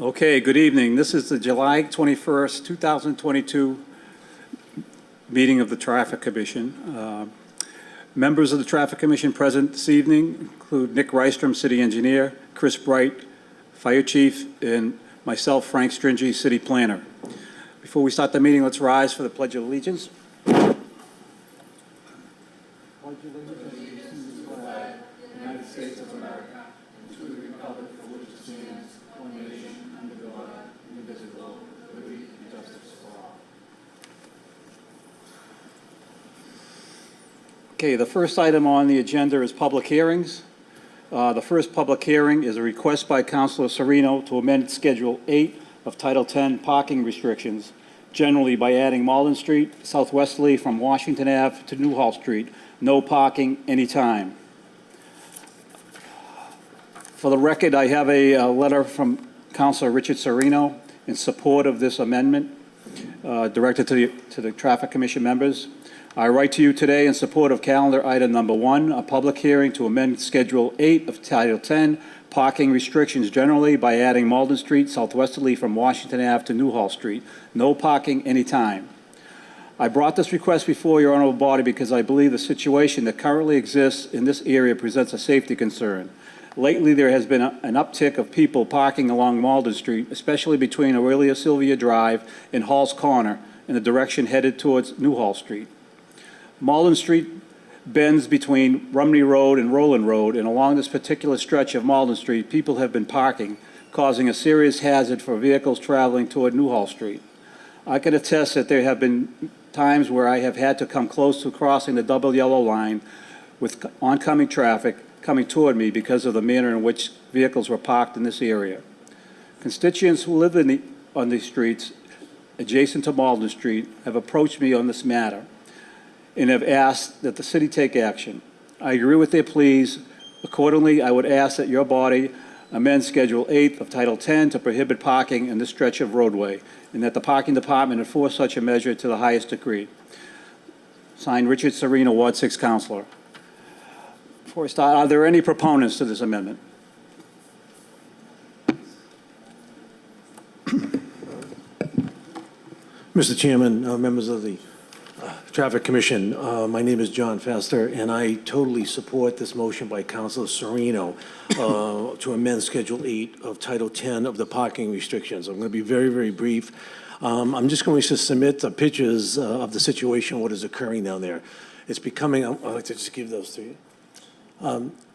Okay, good evening. This is the July 21st, 2022 meeting of the Traffic Commission. Members of the Traffic Commission present this evening include Nick Rystrom, City Engineer, Chris Bright, Fire Chief, and myself, Frank Stringy, City Planner. Before we start the meeting, let's rise for the Pledge of Allegiance. Pledge allegiance to the flag of the United States of America, and to the republic for which it stands, one nation, under God, indivisible, with liberty and justice for all. Okay, the first item on the agenda is public hearings. The first public hearing is a request by Councillor Serino to amend Schedule 8 of Title 10 parking restrictions, generally by adding Malden Street, Southwesterly from Washington Ave to Newhall Street, no parking anytime. For the record, I have a letter from Councillor Richard Serino in support of this amendment, directed to the Traffic Commission members. I write to you today in support of calendar item number 1, a public hearing to amend Schedule 8 of Title 10, parking restrictions generally by adding Malden Street, Southwesterly from Washington Ave to Newhall Street, no parking anytime. I brought this request before your honorable body because I believe the situation that currently exists in this area presents a safety concern. Lately, there has been an uptick of people parking along Malden Street, especially between Aurelia Sylvia Drive and Hall's Corner in the direction headed towards Newhall Street. Malden Street bends between Rumney Road and Roland Road, and along this particular stretch of Malden Street, people have been parking, causing a serious hazard for vehicles traveling toward Newhall Street. I can attest that there have been times where I have had to come close to crossing the double yellow line with oncoming traffic coming toward me because of the manner in which vehicles were parked in this area. Constituents who live on these streets adjacent to Malden Street have approached me on this matter and have asked that the city take action. I agree with their pleas. Accordingly, I would ask that your body amend Schedule 8 of Title 10 to prohibit parking in this stretch of roadway, and that the parking department enforce such a measure to the highest degree. Signed, Richard Serino, Ward 6 Councillor. Before I start, are there any proponents to this amendment? Mr. Chairman, members of the Traffic Commission, my name is John Fester, and I totally support this motion by Councillor Serino to amend Schedule 8 of Title 10 of the parking restrictions. I'm going to be very, very brief. I'm just going to submit the pictures of the situation, what is occurring down there. It's becoming, I'd like to just give those to you.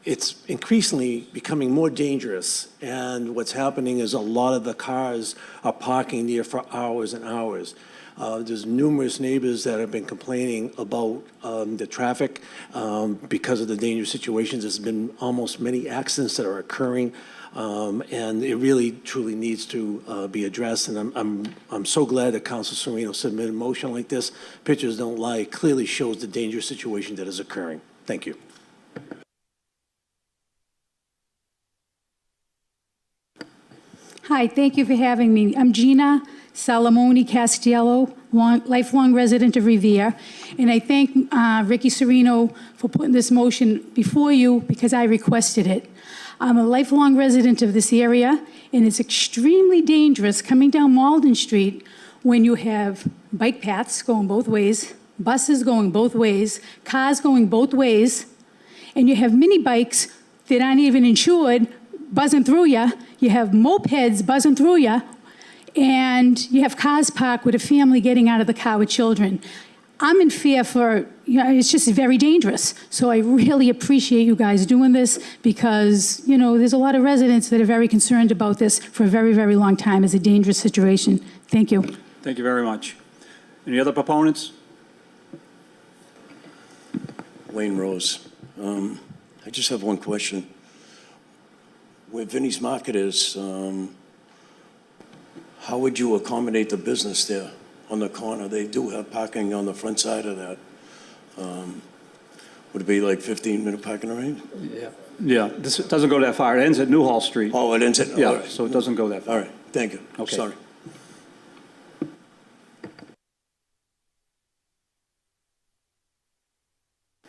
It's increasingly becoming more dangerous, and what's happening is a lot of the cars are parking there for hours and hours. There's numerous neighbors that have been complaining about the traffic because of the dangerous situations. There's been almost many accidents that are occurring, and it really, truly needs to be addressed. And I'm so glad that Councilor Serino submitted a motion like this. Pictures don't lie. It clearly shows the dangerous situation that is occurring. Thank you. Hi, thank you for having me. I'm Gina Salamoni Castiello, lifelong resident of Revere, and I thank Ricky Serino for putting this motion before you because I requested it. I'm a lifelong resident of this area, and it's extremely dangerous coming down Malden Street when you have bike paths going both ways, buses going both ways, cars going both ways, and you have mini bikes that aren't even insured buzzing through you. You have mopeds buzzing through you, and you have cars parked with a family getting out of the car with children. I'm in fear for, it's just very dangerous. So I really appreciate you guys doing this because, there's a lot of residents that are very concerned about this for a very, very long time. It's a dangerous situation. Thank you. Thank you very much. Any other proponents? Wayne Rose. I just have one question. Where Vinnie's Market is, how would you accommodate the business there on the corner? They do have parking on the front side of that. Would it be like 15-minute parking range? Yeah, this doesn't go that far. It ends at Newhall Street. Oh, it ends at, yeah, all right. So it doesn't go that far. All right, thank you. Okay. Sorry.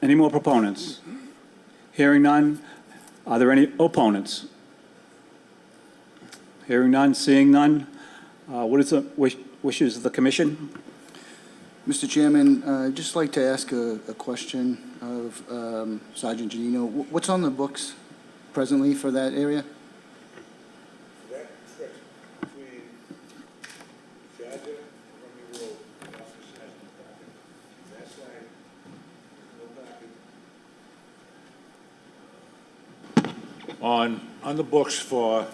Any more proponents? Hearing none, are there any opponents? Hearing none, seeing none. What is the wishes of the commission? Mr. Chairman, I'd just like to ask a question of Sergeant Janino. What's on the books presently for that area? That stretch between Charger and Rumney Road, the office has no parking. That side, no parking. On the books for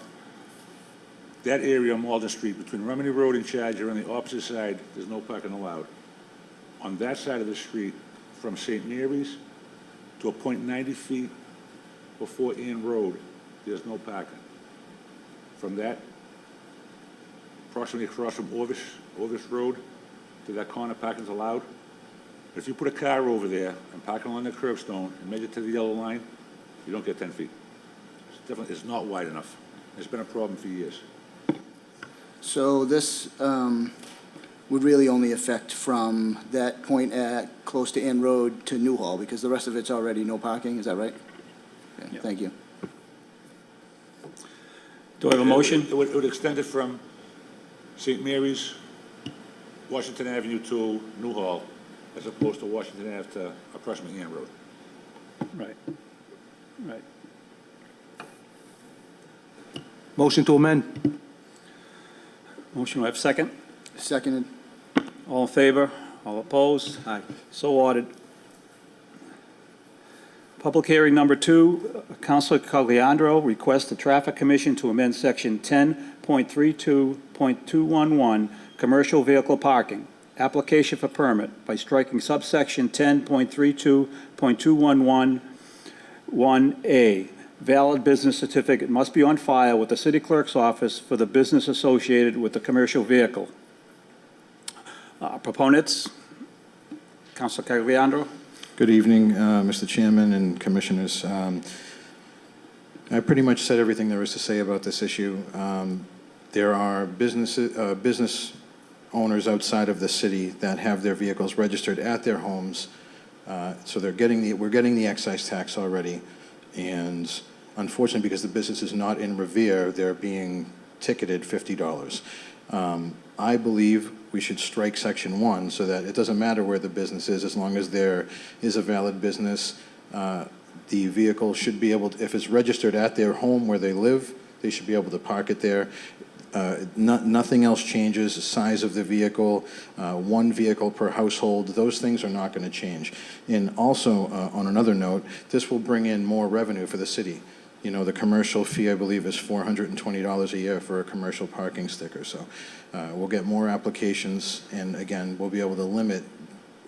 that area on Malden Street, between Rumney Road and Charger, on the opposite side, there's no parking allowed. On that side of the street, from St. Mary's to a point 90 feet before Ann Road, there's no parking. From that, approximately across from Orvis Road to that corner, parking's allowed. But if you put a car over there and park along the curbstone and make it to the yellow line, you don't get 10 feet. It's not wide enough. It's been a problem for years. So this would really only affect from that point at close to Ann Road to Newhall, because the rest of it's already no parking, is that right? Okay, Yeah. thank you. Do I have a motion? It would extend it from St. Mary's, Washington Avenue to Newhall, as opposed to Washington Ave to approximately Ann Road. Right. Right. Motion to amend. Motion, do I have a second? Seconded. All in favor? All opposed? Aye. So ordered. Public hearing number 2, Councillor Cogliandro requests the Traffic Commission to amend Section 10.32.211, Commercial Vehicle Parking, application for permit by striking subsection 10.32.211(1)(a). Valid business certificate must be on file with the city clerk's office for the business associated with the commercial vehicle. Proponents? Councilor Cagliandro? Good evening, Mr. Chairman and Commissioners. I pretty much said everything there is to say about this issue. There are business owners outside of the city that have their vehicles registered at their homes, so we're getting the excise tax already, and unfortunately, because the business is not in Revere, they're being ticketed $50. I believe we should strike Section 1 so that it doesn't matter where the business is, as long as there is a valid business. The vehicle should be able to, if it's registered at their home where they live, they should be able to park it there. Nothing else changes, the size of the vehicle, one vehicle per household, those things are not going to change. And also, on another note, this will bring in more revenue for the city. You know, the commercial fee, I believe, is $420 a year for a commercial parking sticker. So we'll get more applications, and again, we'll be able to limit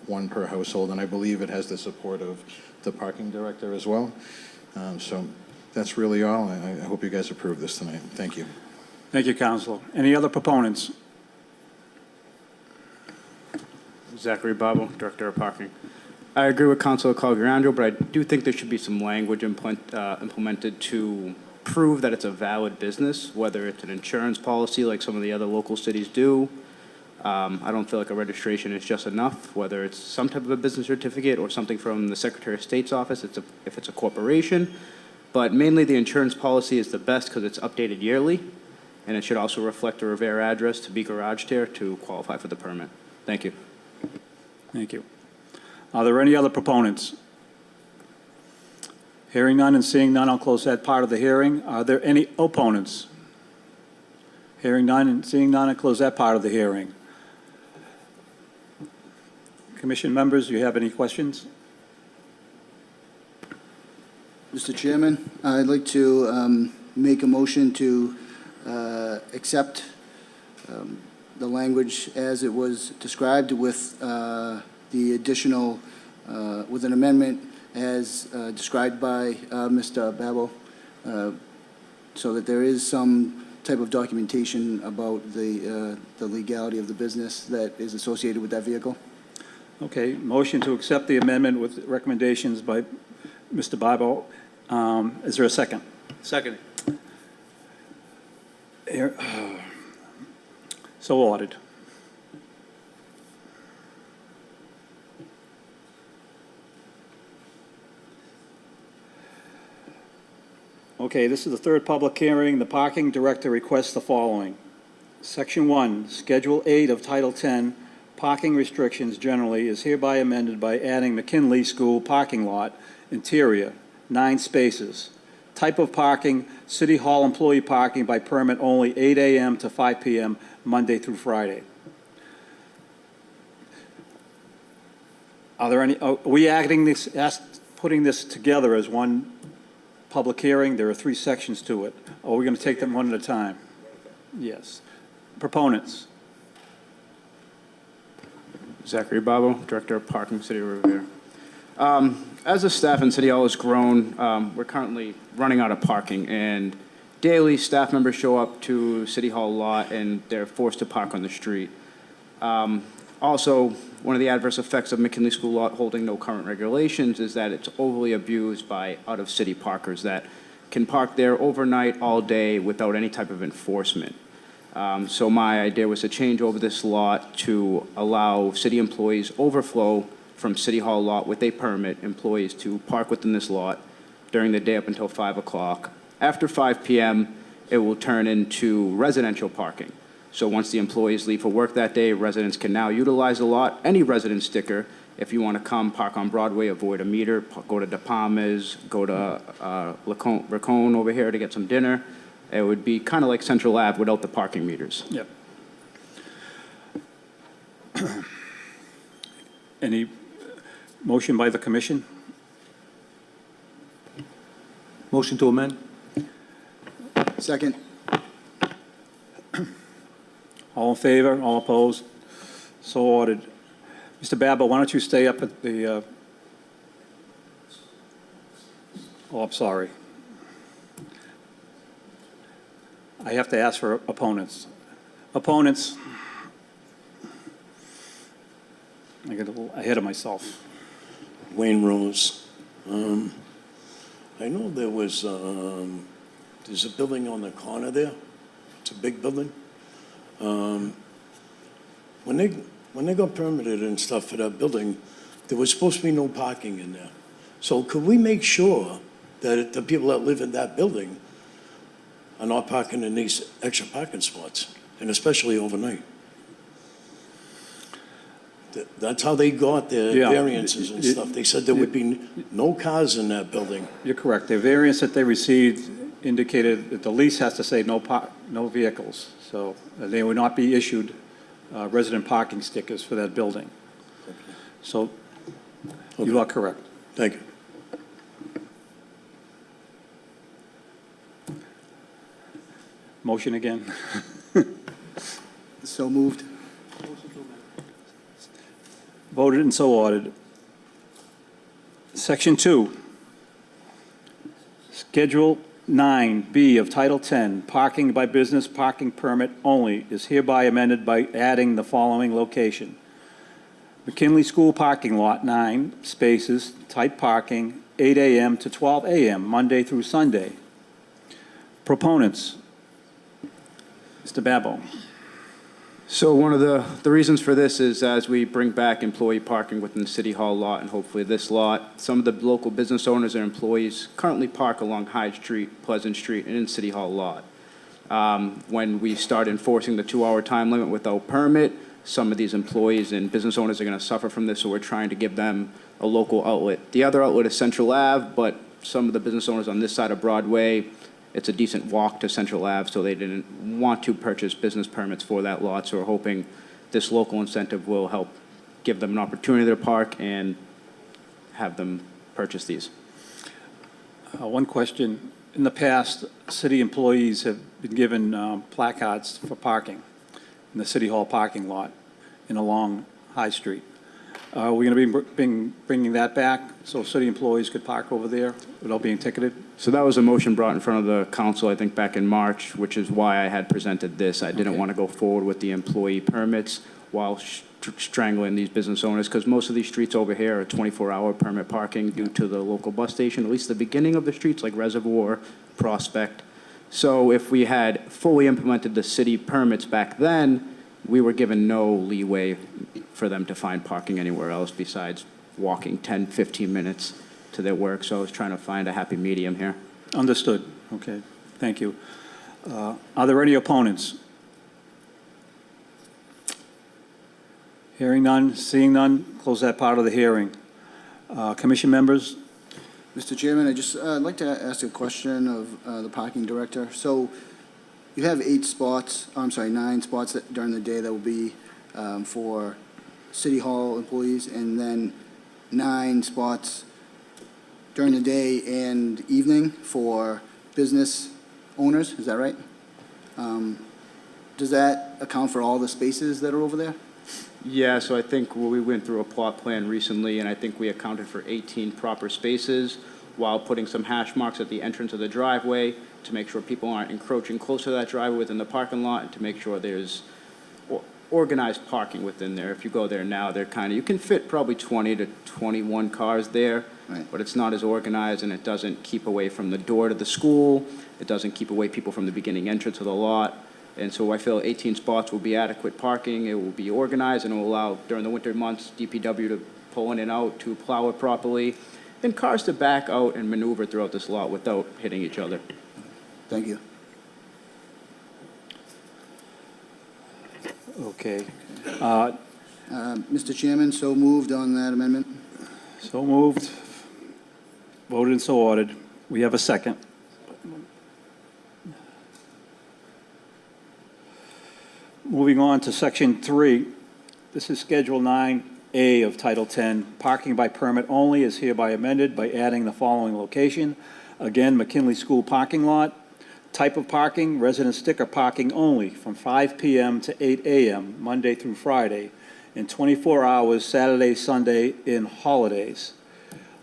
one per household, and I believe it has the support of the parking director as well. So that's really all. I hope you guys approve this tonight. Thank you. Thank you, Councilor. Any other proponents? Zachary Babel, Director of Parking. I agree with Councilor Cogliandro, but I do think there should be some language implemented to prove that it's a valid business, whether it's an insurance policy like some of the other local cities do. I don't feel like a registration is just enough, whether it's some type of a business certificate or something from the Secretary of State's office if it's a corporation. But mainly the insurance policy is the best because it's updated yearly, and it should also reflect a Revere address to be garaged here to qualify for the permit. Thank you. Thank you. Are there any other proponents? Hearing none and seeing none, I'll close that part of the hearing. Are there any opponents? Hearing none and seeing none, I'll close that part of the hearing. Commission members, do you have any questions? Mr. Chairman, I'd like to make a motion to accept the language as it was described with the additional, with an amendment as described by Mr. Babel, so that there is some type of documentation about the legality of the business that is associated with that vehicle. Okay, motion to accept the amendment with recommendations by Mr. Bible. Is there a second? Second. Here, so ordered. Okay, this is the third public hearing. The parking director requests the following. Section 1, Schedule 8 of Title 10, parking restrictions generally is hereby amended by adding McKinley School parking lot, interior, 9 spaces. Type of parking, City Hall employee parking by permit only 8 a.m. to 5 p.m., Monday through Friday. Are there any, are we putting this together as one public hearing? There are 3 sections to it. Or are we going to take them one at a time? Yes. Proponents? Zachary Babo, Director of Parking, City of Revere. As the staff in City Hall has grown, we're currently running out of parking, and daily staff members show up to City Hall lot and they're forced to park on the street. Also, one of the adverse effects of McKinley School lot holding no current regulations is that it's overly abused by out-of-city parkers that can park there overnight, all day, without any type of enforcement. So my idea was to change over this lot to allow city employees overflow from City Hall lot with a permit, employees to park within this lot during the day up until 5 o'clock. After 5 p.m., it will turn into residential parking. So once the employees leave for work that day, residents can now utilize the lot. Any resident sticker, if you want to come park on Broadway, avoid a meter, go to De Palma's, go to Racone over here to get some dinner. It would be kind of like Central Ave without the parking meters. Yep. Any motion by the commission? Motion to amend? Second. All in favor, all opposed? So ordered. Mr. Babba, why don't you stay up at the, oh, I'm sorry. I have to ask for opponents. Opponents? I get a little ahead of myself. Wayne Rose. I know there was, there's a building on the corner there. It's a big building. When they got permitted and stuff for that building, there was supposed to be no parking in there. So could we make sure that the people that live in that building are not parking in these extra parking spots, and especially overnight? That's how they got their Yeah. variances and stuff. They said there would be no cars in that building. You're correct. The variance that they received indicated that the lease has to say no vehicles. So they would not be issued resident parking stickers for that building. So you are correct. Thank you. Motion again. So moved. Voted and so ordered. Section 2, Schedule 9B of Title 10, parking by business parking permit only is hereby amended by adding the following location. McKinley School parking lot, 9 spaces, type parking, 8 a.m. to 12 a.m., Monday through Sunday. Proponents? Mr. Babbo. So one of the reasons for this is as we bring back employee parking within the City Hall lot and hopefully this lot, some of the local business owners and employees currently park along Hyde Street, Pleasant Street, and in City Hall lot. When we start enforcing the 2-hour time limit without permit, some of these employees and business owners are going to suffer from this, so we're trying to give them a local outlet. The other outlet is Central Ave, but some of the business owners on this side of Broadway, it's a decent walk to Central Ave, so they didn't want to purchase business permits for that lot. So we're hoping this local incentive will help give them an opportunity to park and have them purchase these. One question. In the past, city employees have been given placards for parking in the City Hall parking lot and along High Street. Are we going to be bringing that back so city employees could park over there without being ticketed? So that was a motion brought in front of the council, I think, back in March, which is why I had presented this. I didn't want to go forward with the employee permits while strangling these business owners, because most of these streets over here are 24-hour permit parking due to the local bus station, at least the beginning of the streets like Reservoir, Prospect. So if we had fully implemented the city permits back then, we were given no leeway for them to find parking anywhere else besides walking 10, 15 minutes to their work. So I was trying to find a happy medium here. Understood. Okay, thank you. Are there any opponents? Hearing none, seeing none, close that part of the hearing. Commission members? Mr. Chairman, I'd like to ask a question of the parking director. So you have 9 spots during the day that will be for City Hall employees, and then 9 spots during the day and evening for business owners, is that right? Does that account for all the spaces that are over there? Yeah, so I think we went through a plot plan recently, and I think we accounted for 18 proper spaces while putting some hash marks at the entrance of the driveway to make sure people aren't encroaching closer to that driveway within the parking lot, and to make sure there's organized parking within there. If you go there now, you can fit probably 20 to 21 cars there, Right. but it's not as organized, and it doesn't keep away from the door to the school. It doesn't keep away people from the beginning entrance of the lot. And so I feel 18 spots will be adequate parking. It will be organized, and it will allow, during the winter months, DPW to pull in and out, to plow it properly, and cars to back out and maneuver throughout this lot without hitting each other. Thank you. Okay. Mr. Chairman, so moved on that amendment. So moved. Voted and so ordered. We have a second. Moving on to Section 3. This is Schedule 9A of Title 10. Parking by permit only is hereby amended by adding the following location. Again, McKinley School parking lot. Type of parking, resident sticker parking only from 5 p.m. to 8 a.m., Monday through Friday, and 24 hours Saturday, Sunday, and holidays.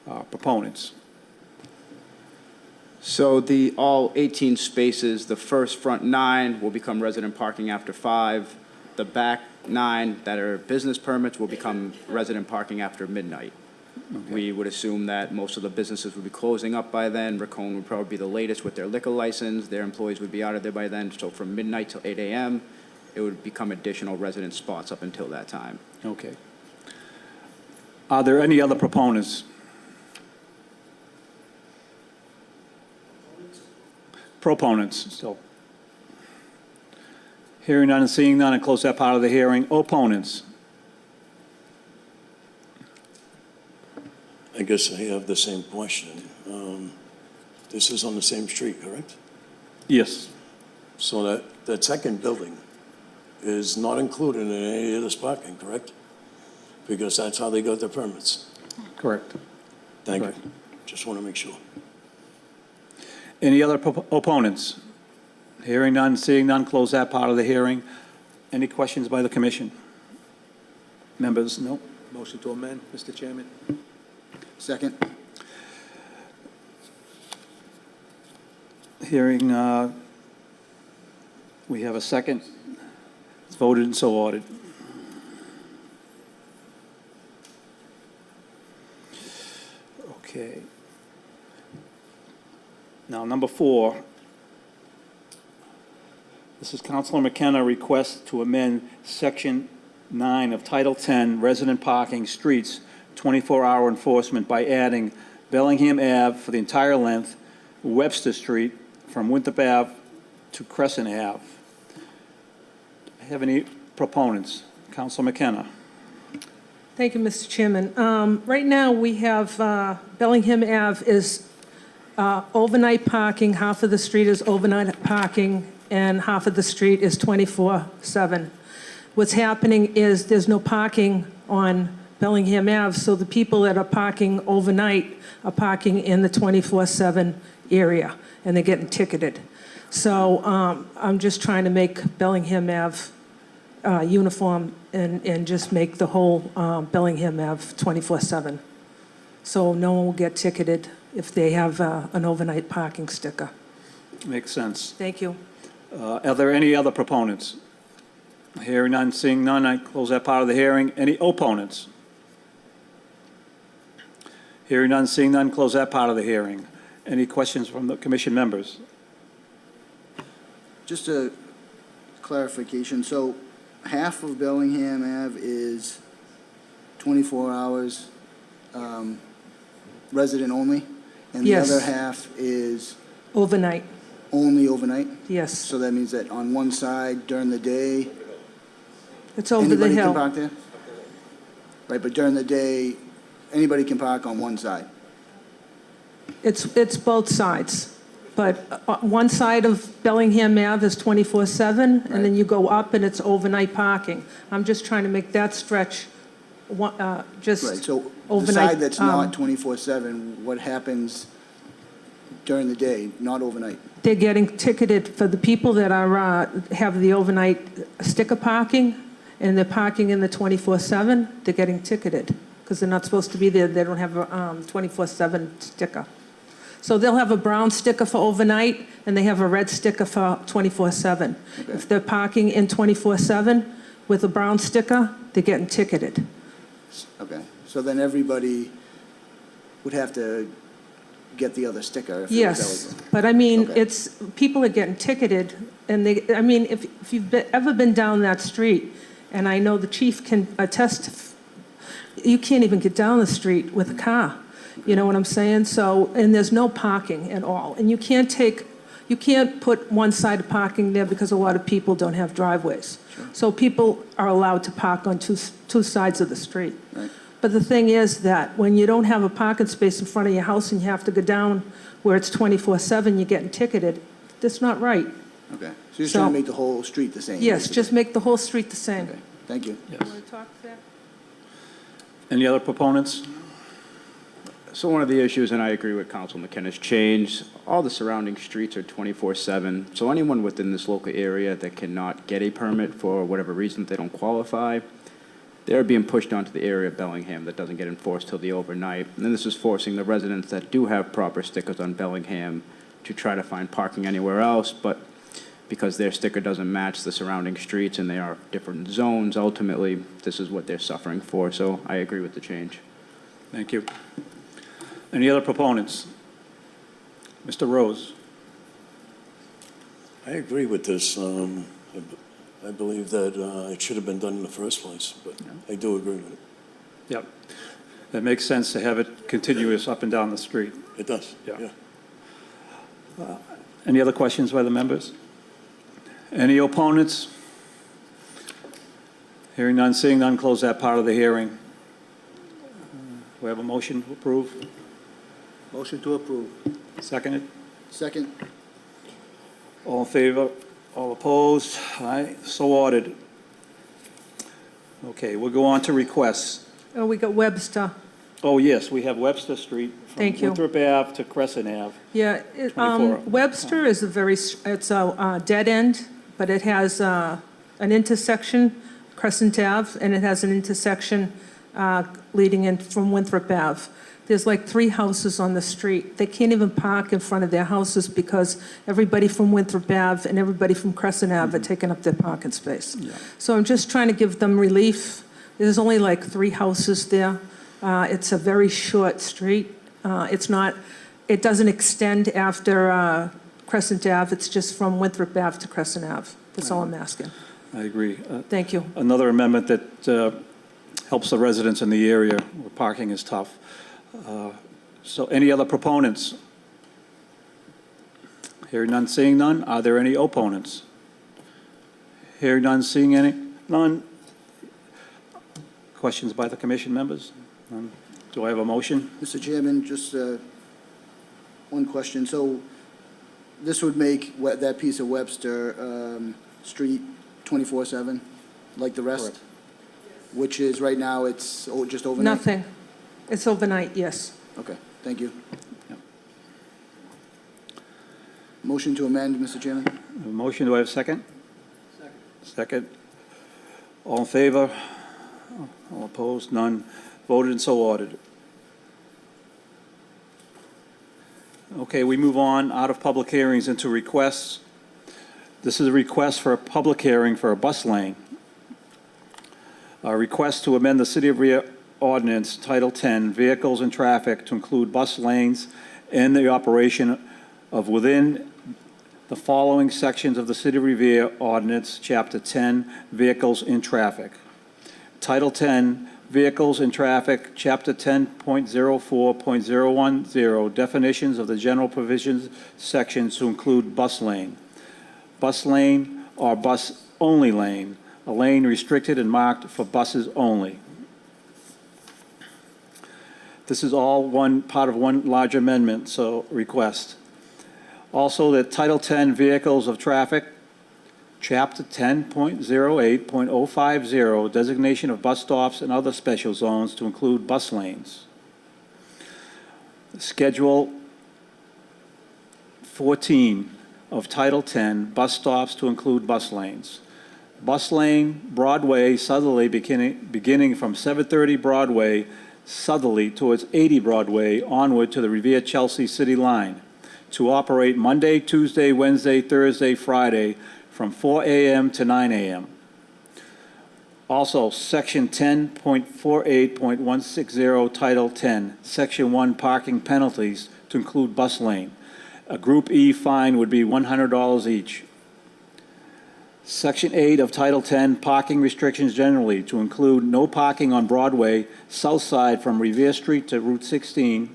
Proponents. So all 18 spaces, the first front 9 will become resident parking after 5. The back 9 that are business permits will become resident parking after midnight. We would assume that most of the businesses would be closing up by then. Racone would probably be the latest with their liquor license. Their employees would be out of there by then. So from midnight till 8 a.m., it would become additional resident spots up until that time. Okay. Are there any other proponents? Proponents, still. Hearing none and seeing none, and close that part of the hearing. Opponents? I guess I have the same question. This is on the same street, correct? Yes. So that second building is not included in any of this parking, correct? Because that's how they got their permits. Correct. Thank Correct. you. Just want to make sure. Any other opponents? Hearing none, seeing none, close that part of the hearing. Any questions by the commission? Members, no? Motion to amend, Mr. Chairman. Second. Hearing, we have a second. It's voted and so ordered. Okay. Now, number 4. This is Councillor Mckenna request to amend Section 9 of Title 10, Resident Parking Streets, 24-hour enforcement by adding Bellingham Ave for the entire length, Webster Street from Winthrop Ave to Crescent Ave. Have any proponents? Councillor Mckenna. Thank you, Mr. Chairman. Right now, we have Bellingham Ave is overnight parking, half of the street is overnight parking, and half of the street is 24/7. What's happening is there's no parking on Bellingham Ave, so the people that are parking overnight are parking in the 24/7 area, and they're getting ticketed. So I'm just trying to make Bellingham Ave uniform and just make the whole Bellingham Ave 24/7. So no one will get ticketed if they have an overnight parking sticker. Makes sense. Thank you. Are there any other proponents? Hearing none, seeing none, I close that part of the hearing. Any opponents? Hearing none, seeing none, close that part of the hearing. Any questions from the commission members? Just a clarification, so half of Bellingham Ave is 24 hours resident only? And the Yes. other half is Overnight. Only overnight? Yes, So that means that on one side during the day, it's over the anybody can hill. park there? Right, but during the day, anybody can park on one side? It's both sides, but one side of Bellingham Ave is 24/7, and then Right. you go up and it's overnight parking. I'm just trying to make that stretch, just Right, so the overnight. side that's not 24/7, what happens during the day, not overnight? They're getting ticketed for the people that are, have the overnight sticker parking, and they're parking in the 24/7, they're getting ticketed, because they're not supposed to be there, they don't have a 24/7 sticker. So they'll have a brown sticker for overnight, and they have a red sticker for 24/7. Okay. If they're parking in 24/7 with a brown sticker, they're getting ticketed. Okay, so then everybody would have to get the other sticker if it was Yes, eligible? but I mean, Okay. it's, people are getting ticketed, and they, I mean, if you've ever been down that street, and I know the chief can attest, you can't even get down the street with a car, you know what I'm saying? So, and there's no parking at all, and you can't put one side of parking there because a lot of people don't have driveways. So people are allowed to park on two sides of the street. Right. But the thing is that when you don't have a parking space in front of your house and you have to go down where it's 24/7, you're getting ticketed, that's not right. Okay, so you're just trying So- to make the whole street the same? Yes, basically? just make the whole street the same. Okay, thank you. Yes. Want to talk to that? Any other proponents? So one of the issues, and I agree with Council McKenna's change, all the surrounding streets are 24/7. So anyone within this local area that cannot get a permit for whatever reason they don't qualify, they're being pushed onto the area of Bellingham that doesn't get enforced till the overnight. And then this is forcing the residents that do have proper stickers on Bellingham to try to find parking anywhere else, but because their sticker doesn't match the surrounding streets and they are different zones, ultimately, this is what they're suffering for. So I agree with the change. Thank you. Any other proponents? Mr. Rose? I agree with this. I believe that it should have been done in the first place, but I do agree with it. Yep. It makes sense to have it continuous up and down the street. It does, Yeah. yeah. Any other questions by the members? Any opponents? Hearing none, seeing none, close that part of the hearing. We have a motion to approve. Motion to approve. Seconded. Second? All in favor? All opposed? Aye, so ordered. Okay, we'll go on to requests. Oh, we got Webster. Oh, yes, we have Webster Street Thank from you. Winthrop Ave to Crescent Ave. Yeah, 24. Webster is it's a dead end, but it has an intersection, Crescent Ave, and it has an intersection leading in from Winthrop Ave. There's like 3 houses on the street. They can't even park in front of their houses because everybody from Winthrop Ave and everybody from Crescent Ave are taking up their parking space. So I'm just trying to give them relief. There's only like 3 houses there. It's a very short street. It doesn't extend after Crescent Ave. It's just from Winthrop Ave to Crescent Ave. That's all I'm asking. I agree. Thank you. Another amendment that helps the residents in the area where parking is tough. So any other proponents? Hearing none, seeing none. Are there any opponents? Hearing none, seeing none. Questions by the commission members? None. Do I have a motion? Mr. Chairman, just one question. So this would make that piece of Webster Street 24/7, like the rest? Correct. Which is, right now, it's just overnight? Nothing. It's overnight, yes. Okay, thank you. Yep. Motion to amend, Mr. Chairman? A motion, do I have a second? Second. All in favor? All opposed? None. Voted and so ordered. Okay, we move on out of public hearings into requests. This is a request for a public hearing for a bus lane. A request to amend the City of Revere Ordinance, Title 10, Vehicles and Traffic, to include bus lanes and the operation of within the following sections of the City of Revere Ordinance, Chapter 10, Vehicles and Traffic. Title 10, Vehicles and Traffic, Chapter 10.04.010, definitions of the general provisions sections to include bus lane. Bus lane or bus-only lane, a lane restricted and marked for buses only. This is all part of one large amendment, so request. Also, that Title 10 Vehicles of Traffic, Chapter 10.08.050, designation of bus stops and other special zones to include bus lanes. Schedule 14 of Title 10, bus stops to include bus lanes. Bus lane, Broadway, southerly, beginning from 730 Broadway, southerly towards 80 Broadway, onward to the Revere-Chelsea City line, to operate Monday, Tuesday, Wednesday, Thursday, Friday, from 4 a.m. to 9 a.m. Also, Section 10.48.160, Title 10, Section 1, parking penalties to include bus lane. A Group E fine would be $100 each. Section 8 of Title 10, parking restrictions generally, to include no parking on Broadway, south side from Revere Street to Route 16,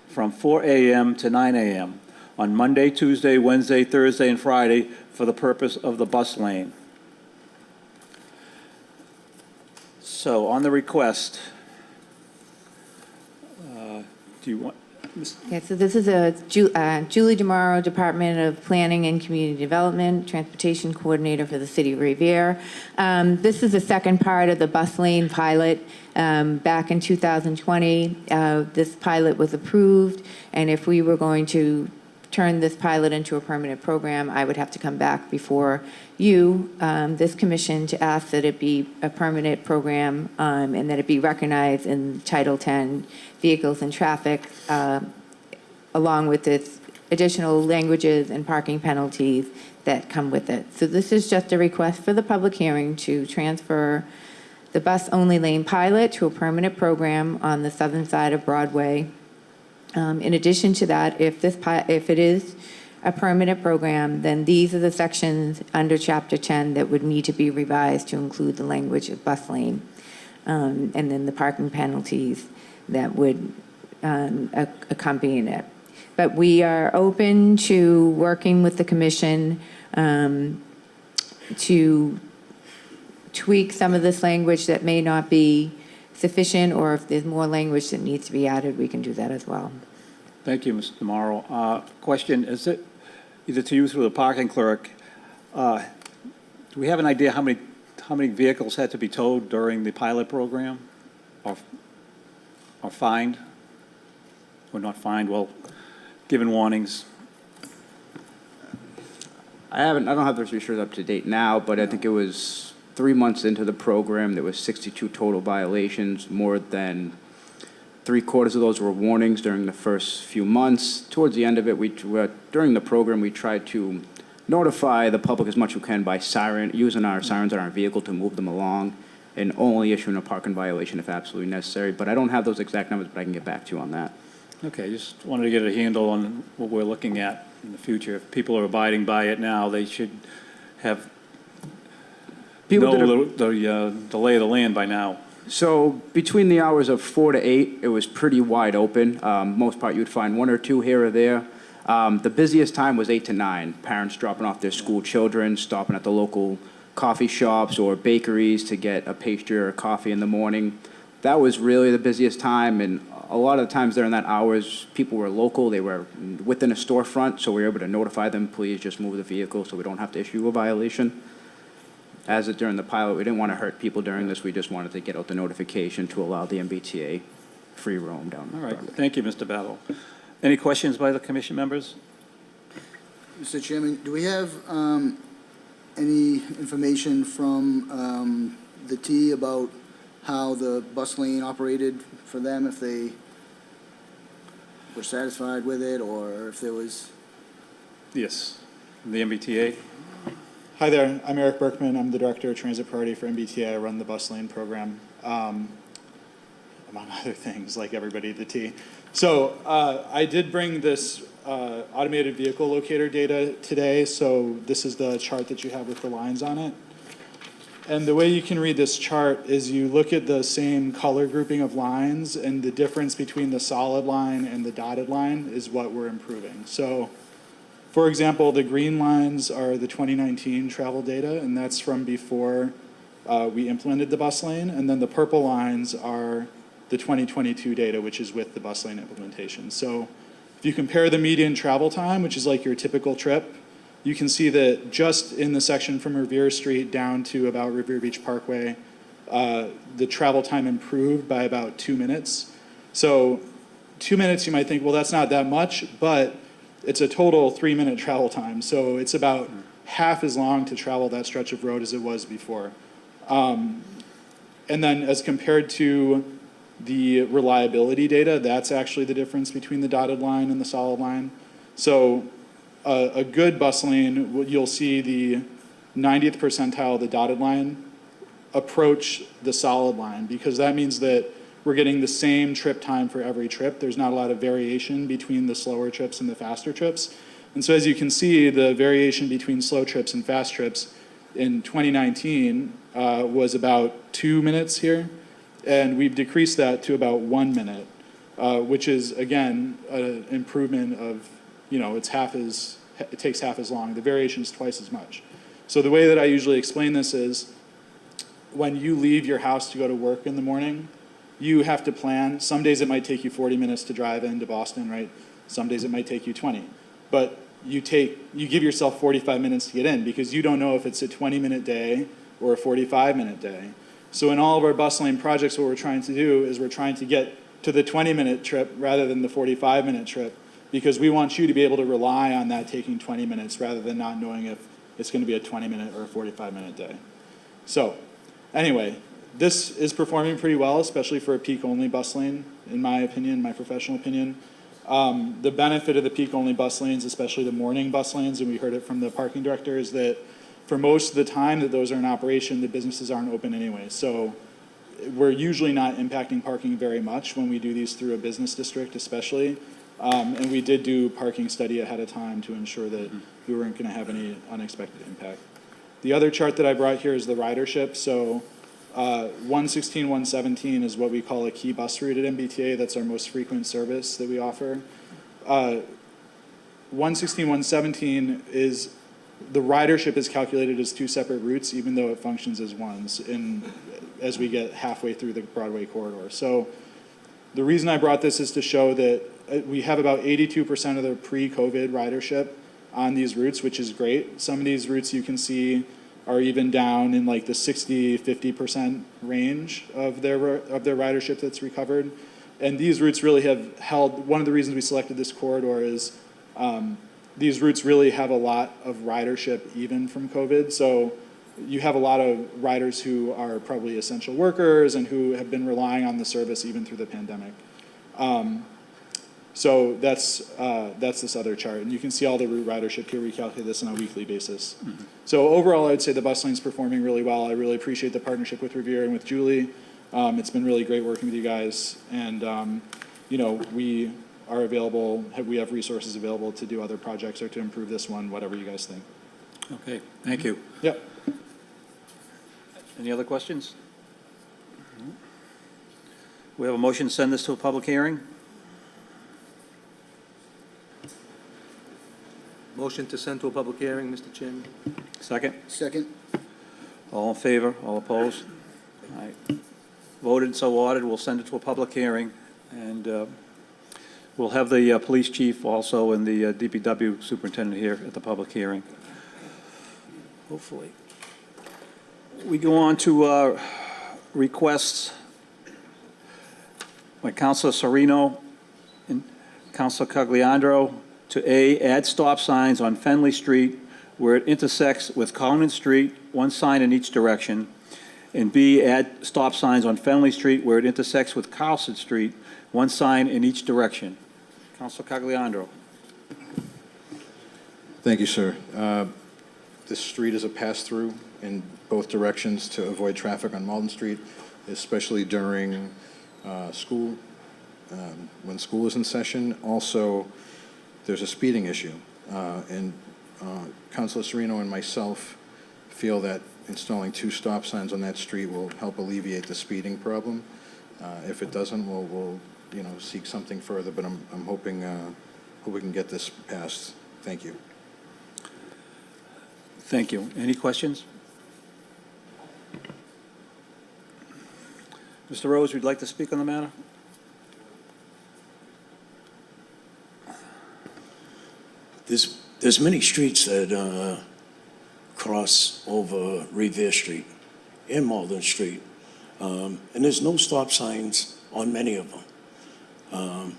from 4 a.m. to 9 a.m. on Monday, Tuesday, Wednesday, Thursday, and Friday for the purpose of the bus lane. So, on the request, do you want, Yeah, so this is a Julie DeMauro, Department of Planning and Community Development, Transportation Coordinator for the City of Revere. This is the second part of the bus lane pilot. Back in 2020, this pilot was approved, and if we were going to turn this pilot into a permanent program, I would have to come back before you, this commission, to ask that it be a permanent program and that it be recognized in Title 10 Vehicles and Traffic, along with its additional languages and parking penalties that come with it. So this is just a request for the public hearing to transfer the bus-only lane pilot to a permanent program on the southern side of Broadway. In addition to that, if it is a permanent program, then these are the sections under Chapter 10 that would need to be revised to include the language of bus lane, and then the parking penalties that would accompany it. But we are open to working with the commission to tweak some of this language that may not be sufficient, or if there's more language that needs to be added, we can do that as well. thank you, Mr. DeMauro. Question, is it, either to you through the parking clerk, do we have an idea how many vehicles had to be towed during the pilot program? Or fined? Or not fined, well, given warnings? I don't have those research up to date now, but I think it was 3 months into the program, there was 62 total violations. More than 3/4 of those were warnings during the first few months. Towards the end of it, during the program, we tried to notify the public as much as we can by using our sirens on our vehicle to move them along, and only issuing a parking violation if absolutely necessary. But I don't have those exact numbers, but I can get back to you on that. Okay, just wanted to get a handle on what we're looking at in the future. If people are abiding by it now, they should have know the lay of the land by now. So between the hours of 4 to 8, it was pretty wide open. Most part, you'd find one or two here or there. The busiest time was 8 to 9. Parents dropping off their school children, stopping at the local coffee shops or bakeries to get a pastry or a coffee in the morning. That was really the busiest time, and a lot of the times during that hours, people were local. They were within a storefront, so we were able to notify them, please just move the vehicle so we don't have to issue a violation. As it during the pilot, we didn't want to hurt people during this. We just wanted to get out the notification to allow the MBTA free roam down. All right, thank you, Mr. Battle. Any questions by the commission members? Mr. Chairman, do we have any information from the T about how the bus lane operated for them, if they were satisfied with it, or if there was? Yes, the MBTA. Hi there, I'm Eric Berkman. I'm the Director of Transit Priority for MBTA. I run the bus lane program, among other things, like everybody at the T. So I did bring this automated vehicle locator data today. So this is the chart that you have with the lines on it. And the way you can read this chart is you look at the same color grouping of lines, and the difference between the solid line and the dotted line is what we're improving. So, for example, the green lines are the 2019 travel data, and that's from before we implemented the bus lane. And then the purple lines are the 2022 data, which is with the bus lane implementation. So if you compare the median travel time, which is like your typical trip, you can see that just in the section from Revere Street down to about Revere Beach Parkway, the travel time improved by about 2 minutes. So 2 minutes, you might think, well, that's not that much, but it's a total 3-minute travel time. So it's about half as long to travel that stretch of road as it was before. And then as compared to the reliability data, that's actually the difference between the dotted line and the solid line. So a good bus lane, you'll see the 90th percentile of the dotted line approach the solid line, because that means that we're getting the same trip time for every trip. There's not a lot of variation between the slower trips and the faster trips. And so as you can see, the variation between slow trips and fast trips in 2019 was about 2 minutes here, and we've decreased that to about 1 minute, which is, again, an improvement of, it takes half as long. The variation is twice as much. So the way that I usually explain this is, when you leave your house to go to work in the morning, you have to plan. Some days it might take you 40 minutes to drive into Boston, right? Some days it might take you 20. But you give yourself 45 minutes to get in, because you don't know if it's a 20-minute day or a 45-minute day. So in all of our bus lane projects, what we're trying to do is we're trying to get to the 20-minute trip rather than the 45-minute trip, because we want you to be able to rely on that taking 20 minutes rather than not knowing if it's going to be a 20-minute or a 45-minute day. So anyway, this is performing pretty well, especially for a peak-only bus lane, in my opinion, my professional opinion. The benefit of the peak-only bus lanes, especially the morning bus lanes, and we heard it from the parking director, is that for most of the time that those are in operation, the businesses aren't open anyway. So we're usually not impacting parking very much when we do these through a business district, especially. And we did do parking study ahead of time to ensure that we weren't going to have any unexpected impact. The other chart that I brought here is the ridership. So 116, 117 is what we call a key bus route at MBTA. That's our most frequent service that we offer. 116, 117 is, the ridership is calculated as 2 separate routes, even though it functions as ones as we get halfway through the Broadway corridor. So the reason I brought this is to show that we have about 82% of the pre-COVID ridership on these routes, which is great. Some of these routes you can see are even down in like the 60, 50% range of their ridership that's recovered. And these routes really have held, one of the reasons we selected this corridor is these routes really have a lot of ridership even from COVID. So you have a lot of riders who are probably essential workers and who have been relying on the service even through the pandemic. So that's this other chart. And you can see all the route ridership here. We calculate this on a weekly basis. Mm-hmm. So overall, I'd say the bus lane's performing really well. I really appreciate the partnership with Revere and with Julie. It's been really great working with you guys. And, we are available, we have resources available to do other projects or to improve this one, whatever you guys think. Okay, thank you. Yep. Any other questions? We have a motion to send this to a public hearing. Motion to send to a public hearing, Mr. Chairman. Second? Second? All in favor? All opposed? All right. Voted, so ordered. We'll send it to a public hearing, and we'll have the police chief also and the DPW superintendent here at the public hearing. Hopefully. We go on to requests by Councillor Serino and Councillor Cogliandro to A, add stop signs on Fenley Street where it intersects with Conan Street, 1 sign in each direction, and B, add stop signs on Fenley Street where it intersects with Carlson Street, 1 sign in each direction. Councillor Cogliandro. Thank you, sir. This street is a pass-through in both directions to avoid traffic on Malden Street, especially during school, when school is in session. Also, there's a speeding issue, and Councilor Serino and myself feel that installing 2 stop signs on that street will help alleviate the speeding problem. If it doesn't, we'll seek something further, but I'm hoping we can get this passed. Thank you. Thank you. Any questions? Mr. Rose, would you like to speak on the matter? There's many streets that cross over Revere Street and Malden Street, and there's no stop signs on many of them.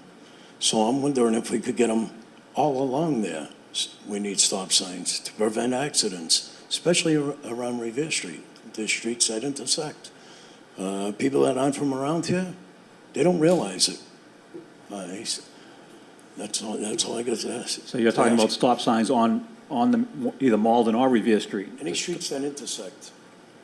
So I'm wondering if we could get them all along there. We need stop signs to prevent accidents, especially around Revere Street. The streets that intersect. People that aren't from around here, they don't realize it. That's all I got to ask. So you're talking about stop signs on either Malden or Revere Street? Any streets that intersect,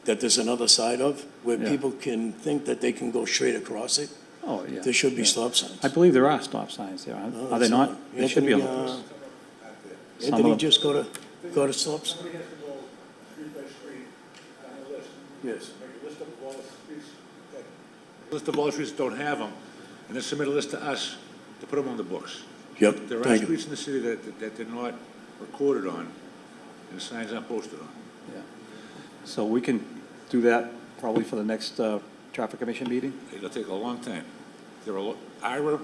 that there's another side of, where Yeah. people can think that they can go straight across it, Oh, yeah. there should be Yeah. stop signs. I believe there are stop signs there. Are they it's not? not. They should be on the Anthony, post. Some of Anthony, them- just go to stops? Somebody has to go street by street on a list. Yes. Make a list of all the streets, list of all the streets that don't have them, and then submit a list to us to put them on the books. Yep, There are thank you. streets in the city that they're not recorded on, and the signs aren't posted on. Yeah. So we can do that probably for the next traffic commission meeting? It'll take a long time. Ira,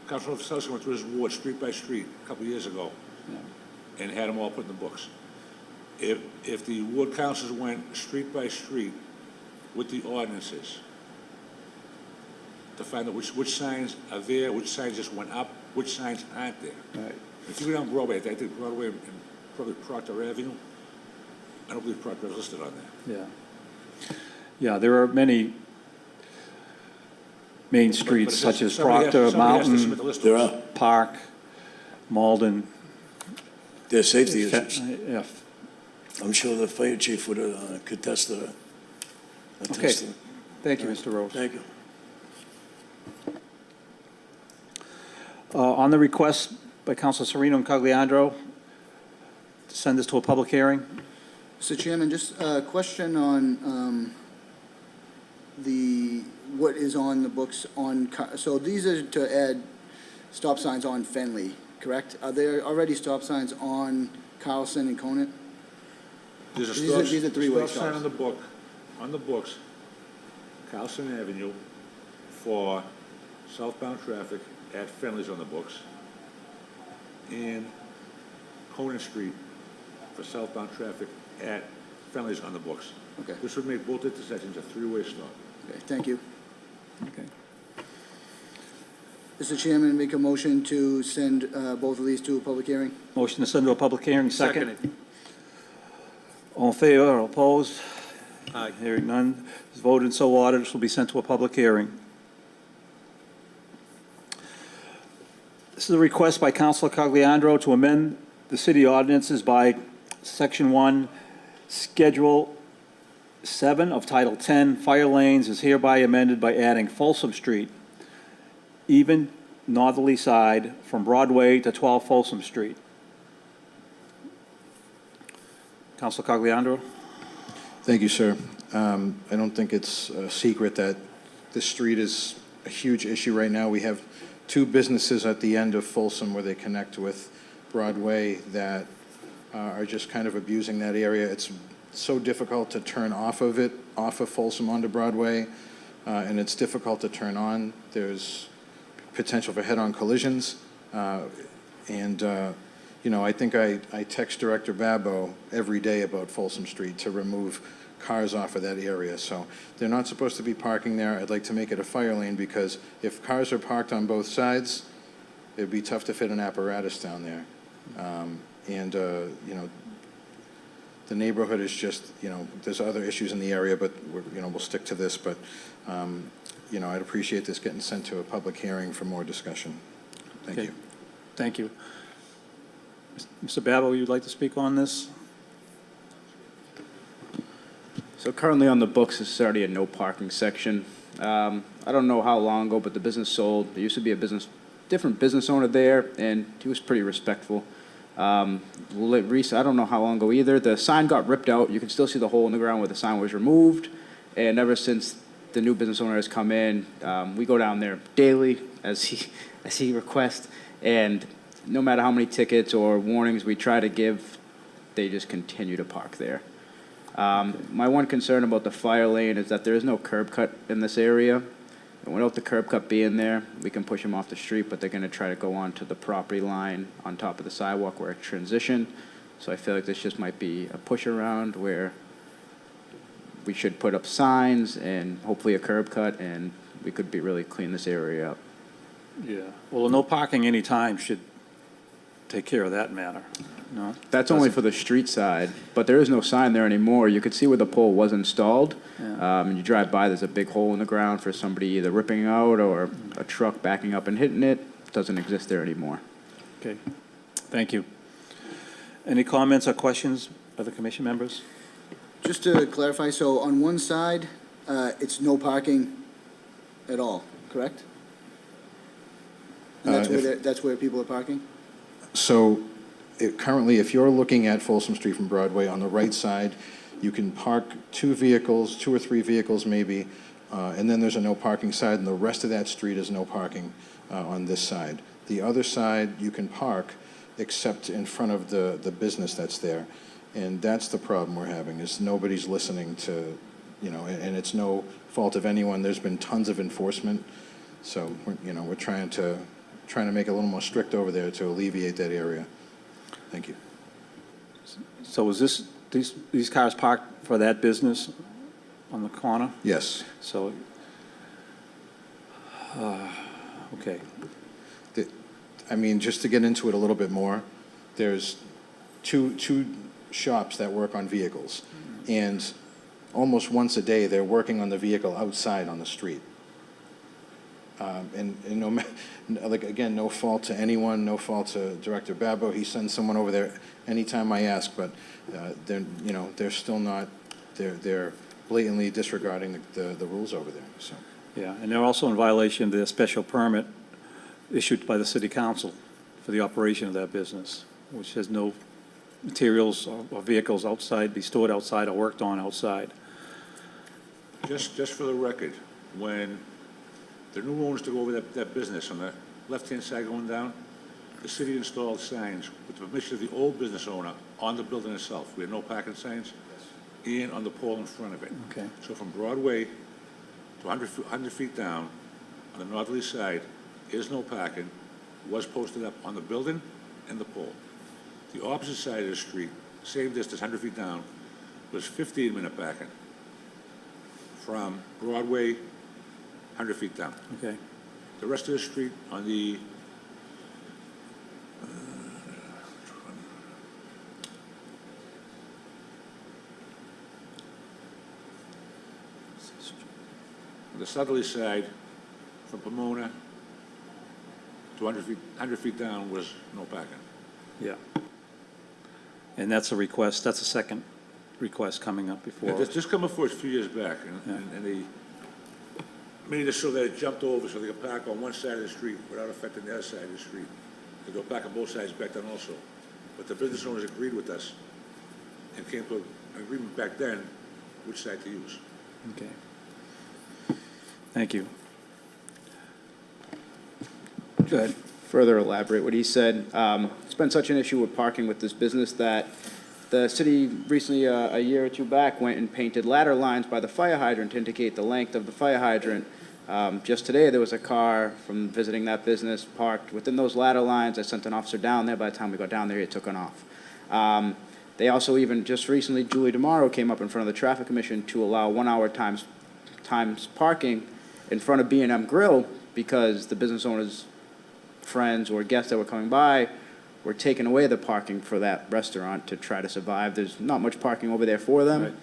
Councilor Southwesterly went through his ward street by street a couple of years ago and had them all put in the books. If the ward councils went street by street with the ordinances to find out which signs are there, which signs just went up, which signs aren't there. Right. If you go down Broadway, I think Broadway and probably Proctor Avenue, I don't believe Proctor is listed on there. Yeah. Yeah, there are many main streets such as Proctor, Mountain, There are. Park, Malden. There's safety issues. Yeah. I'm sure the fire chief would contest to that. Okay. Thank you, Mr. Rose. Thank you. On the request by Councilor Serino and Cogliandro to send this to a public hearing, Mr. Chairman, just a question on what is on the books so these are to add stop signs on Fenley, correct? Are there already stop signs on Carlson and Conant? There's a These are three-way stop sign stops. on the books, Carlson Avenue for southbound traffic at Finley's on the books, and Conant Street for southbound traffic at Finley's on the books. Okay. This would make both intersections a three-way stop. Okay, thank you. okay. Mr. Chairman, make a motion to send both of these to a public hearing. Motion to send to a public hearing, second. All in favor or opposed? Aye. Hearing none, is voted and so ordered. This will be sent to a public hearing. This is a request by Councilor Cogliandro to amend the city ordinances by Section 1, Schedule 7 of Title 10, Fire Lanes is hereby amended by adding Folsom Street, even northerly side from Broadway to 12 Folsom Street. Councilor Cogliandro? Thank you, sir. I don't think it's a secret that this street is a huge issue right now. We have two businesses at the end of Folsom where they connect with Broadway that are just kind of abusing that area. It's so difficult to turn off of Folsom onto Broadway, and it's difficult to turn on. There's potential for head-on collisions, I think I text Director Babbo every day about Folsom Street to remove cars off of that area. So they're not supposed to be parking there. I'd like to make it a fire lane because if cars are parked on both sides, it'd be tough to fit an apparatus down there. The neighborhood is just, there's other issues in the area, but we'll stick to this. But, I'd appreciate this getting sent to a public hearing for more discussion. Thank Okay. you. Thank you. Mr. Babbo, you'd like to speak on this? So currently on the books, it's already a no parking section. I don't know how long ago, but the business sold. There used to be a different business owner there, and he was pretty respectful. I don't know how long ago either, the sign got ripped out. You can still see the hole in the ground where the sign was removed. And ever since the new business owner has come in, we go down there daily as he requests. And no matter how many tickets or warnings we try to give, they just continue to park there. My one concern about the fire lane is that there is no curb cut in this area. And without the curb cut being there, we can push them off the street, but they're going to try to go onto the property line on top of the sidewalk where it transition. So I feel like this just might be a push around where we should put up signs and hopefully a curb cut, and we could be really clean this area up. Yeah. Well, no parking anytime should take care of that matter, no? That's only for the street side, but there is no sign there anymore. You could see where the pole was installed. And you drive by, there's a big hole in the ground for somebody either ripping out or a truck backing up and hitting it. Doesn't exist there anymore. Okay, thank you. Any comments or questions by the commission members? Just to clarify, so on one side, it's no parking at all, correct? And that's where people are parking? So currently, if you're looking at Folsom Street from Broadway, on the right side, you can park 2 or 3 vehicles maybe, and then there's a no parking side, and the rest of that street is no parking on this side. The other side, you can park, except in front of the business that's there. And that's the problem we're having, is nobody's listening to, and it's no fault of anyone. There's been tons of enforcement. So, we're trying to make it a little more strict over there to alleviate that area. Thank you. So is these cars parked for that business on the corner? Yes. So, okay. Just to get into it a little bit more, there's two shops that work on vehicles, and almost once a day, they're working on the vehicle outside on the street. And again, no fault to anyone, no fault to Director Babbo. He sends someone over there anytime I ask, but they're still not. They're blatantly disregarding the rules over there. So. Yeah, and they're also in violation of their special permit issued by the city council for the operation of that business, which has no materials or vehicles outside, be stored outside or worked on outside. Just for the record, when the new owners took over that business on the left-hand side going down, the city installed signs with the permission of the old business owner on the building itself. We had no parking signs, and on the pole in front of it. Okay. So from Broadway to 100 feet down, on the northerly side, is no parking, was posted up on the building and the pole. The opposite side of the street, same distance, 100 feet down, was 15-minute parking from Broadway, 100 feet down. Okay. The rest of the street on the southerly side, from Pomona to 100 feet down was no parking. Yeah. And that's a request, that's a second request coming up before. Yeah, this come before us a few years back, and they made it so that it jumped over so they could park on one side of the street without affecting the other side of the street. They'll park on both sides back then also. But the business owners agreed with us and came to an agreement back then which side to use. Okay. Thank you. Go ahead. Further elaborate what he said, it's been such an issue with parking with this business that the city recently, a year or two back, went and painted ladder lines by the fire hydrant to indicate the length of the fire hydrant. Just today, there was a car from visiting that business parked within those ladder lines. I sent an officer down there. By the time we got down there, he took it off. They also even, just recently, Julie DeMauro came up in front of the Traffic Commission to allow 1 hour times parking in front of B&M Grill because the business owners' friends or guests that were coming by were taking away the parking for that restaurant to try to survive. There's not much parking over there for them. Right.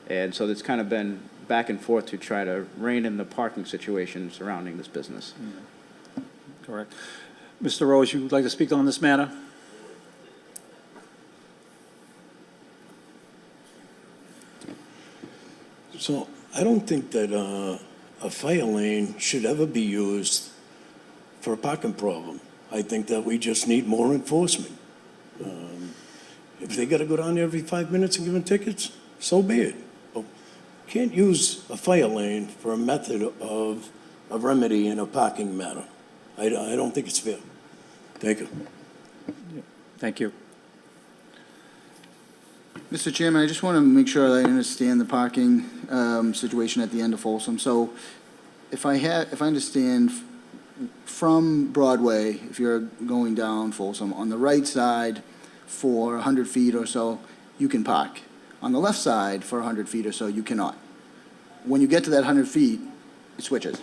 And so it's kind of been back and forth to try to rein in the parking situation surrounding this business. Yeah. Correct. Mr. Rose, you would like to speak on this matter? So I don't think that a fire lane should ever be used for a parking problem. I think that we just need more enforcement. If they gotta go down there every 5 minutes and give them tickets, so be it. But can't use a fire lane for a method of a remedy in a parking matter. I don't think it's fair. Thank you. Thank you. Mr. Chairman, I just want to make sure that I understand the parking situation at the end of Folsom. So if I understand from Broadway, if you're going down Folsom, on the right side for 100 feet or so, you can park. On the left side for 100 feet or so, you cannot. When you get to that 100 feet, it switches.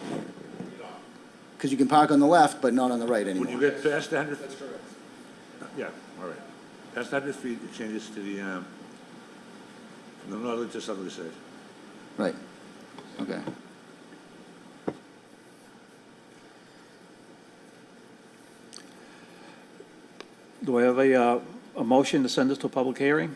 Because you can park on the left, but not on the right anymore. When you get past 100... That's correct. Yeah, all right. Past 100 feet, it changes to the, from the northerly to southerly side. Right, okay. Do I have a motion to send this to a public hearing?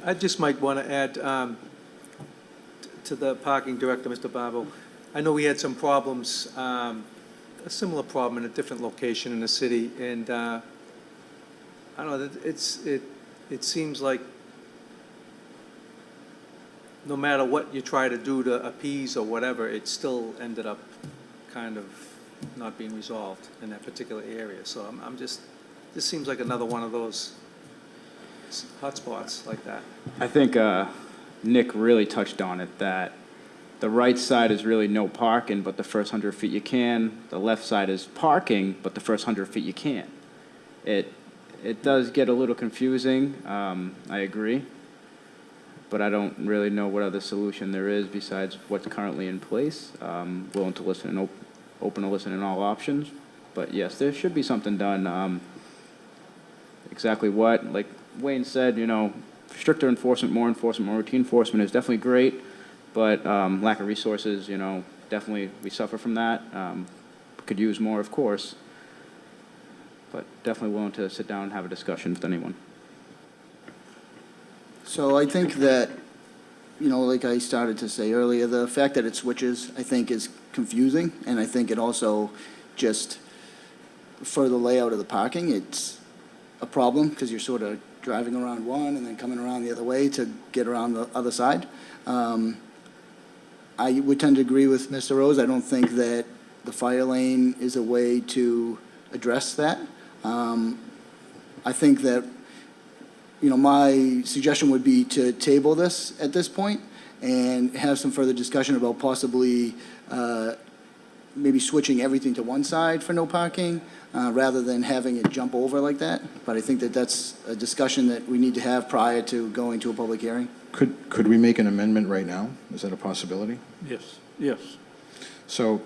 I just might want to add to the parking director, Mr. Barbo. I know we had some problems, a similar problem in a different location in the city, and I don't know, it seems like no matter what you try to do to appease or whatever, it still ended up kind of not being resolved in that particular area. So I'm just, this seems like another one of those hotspots like that. I think Nick really touched on it, that the right side is really no parking, but the first 100 feet you can. The left side is parking, but the first 100 feet you can't. It does get a little confusing, I agree, but I don't really know what other solution there is besides what's currently in place. Willing to listen and open to listening to all options, but yes, there should be something done. Exactly what, like Wayne said, you know, stricter enforcement, more routine enforcement is definitely great, but lack of resources, you know, definitely we suffer from that. Could use more, of course, but definitely willing to sit down and have a discussion with anyone. So I think that, you know, like I started to say earlier, the fact that it switches, I think, is confusing, and I think it also just, for the layout of the parking, it's a problem, because you're sort of driving around one and then coming around the other way to get around the other side. I would tend to agree with Mr. Rose. I don't think that the fire lane is a way to address that. I think that, you know, my suggestion would be to table this at this point and have some further discussion about possibly maybe switching everything to one side for no parking, rather than having it jump over like that. But I think that that's a discussion that we need to have prior to going to a public hearing. Could we make an amendment right now? Is that a possibility? Yes, yes. So,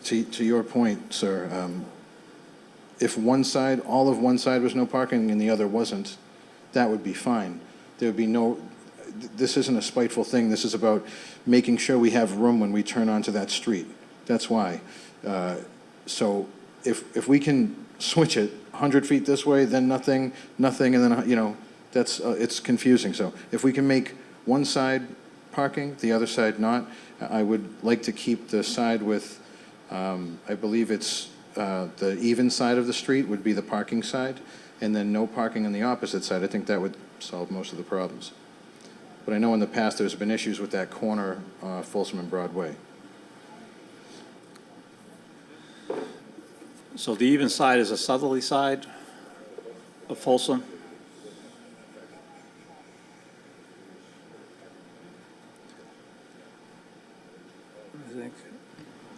to your point, sir, if one side, all of one side was no parking and the other wasn't, that would be fine. There would be no, this isn't a spiteful thing. This is about making sure we have room when we turn onto that street. That's why. So if we can switch it 100 feet this way, then nothing, and then, you know, that's, it's confusing. So if we can make one side parking, the other side not, I would like to keep the side with, I believe it's the even side of the street would be the parking side, and then no parking on the opposite side. I think that would solve most of the problems. But I know in the past there's been issues with that corner, Folsom and Broadway. So the even side is a southerly side of Folsom? I think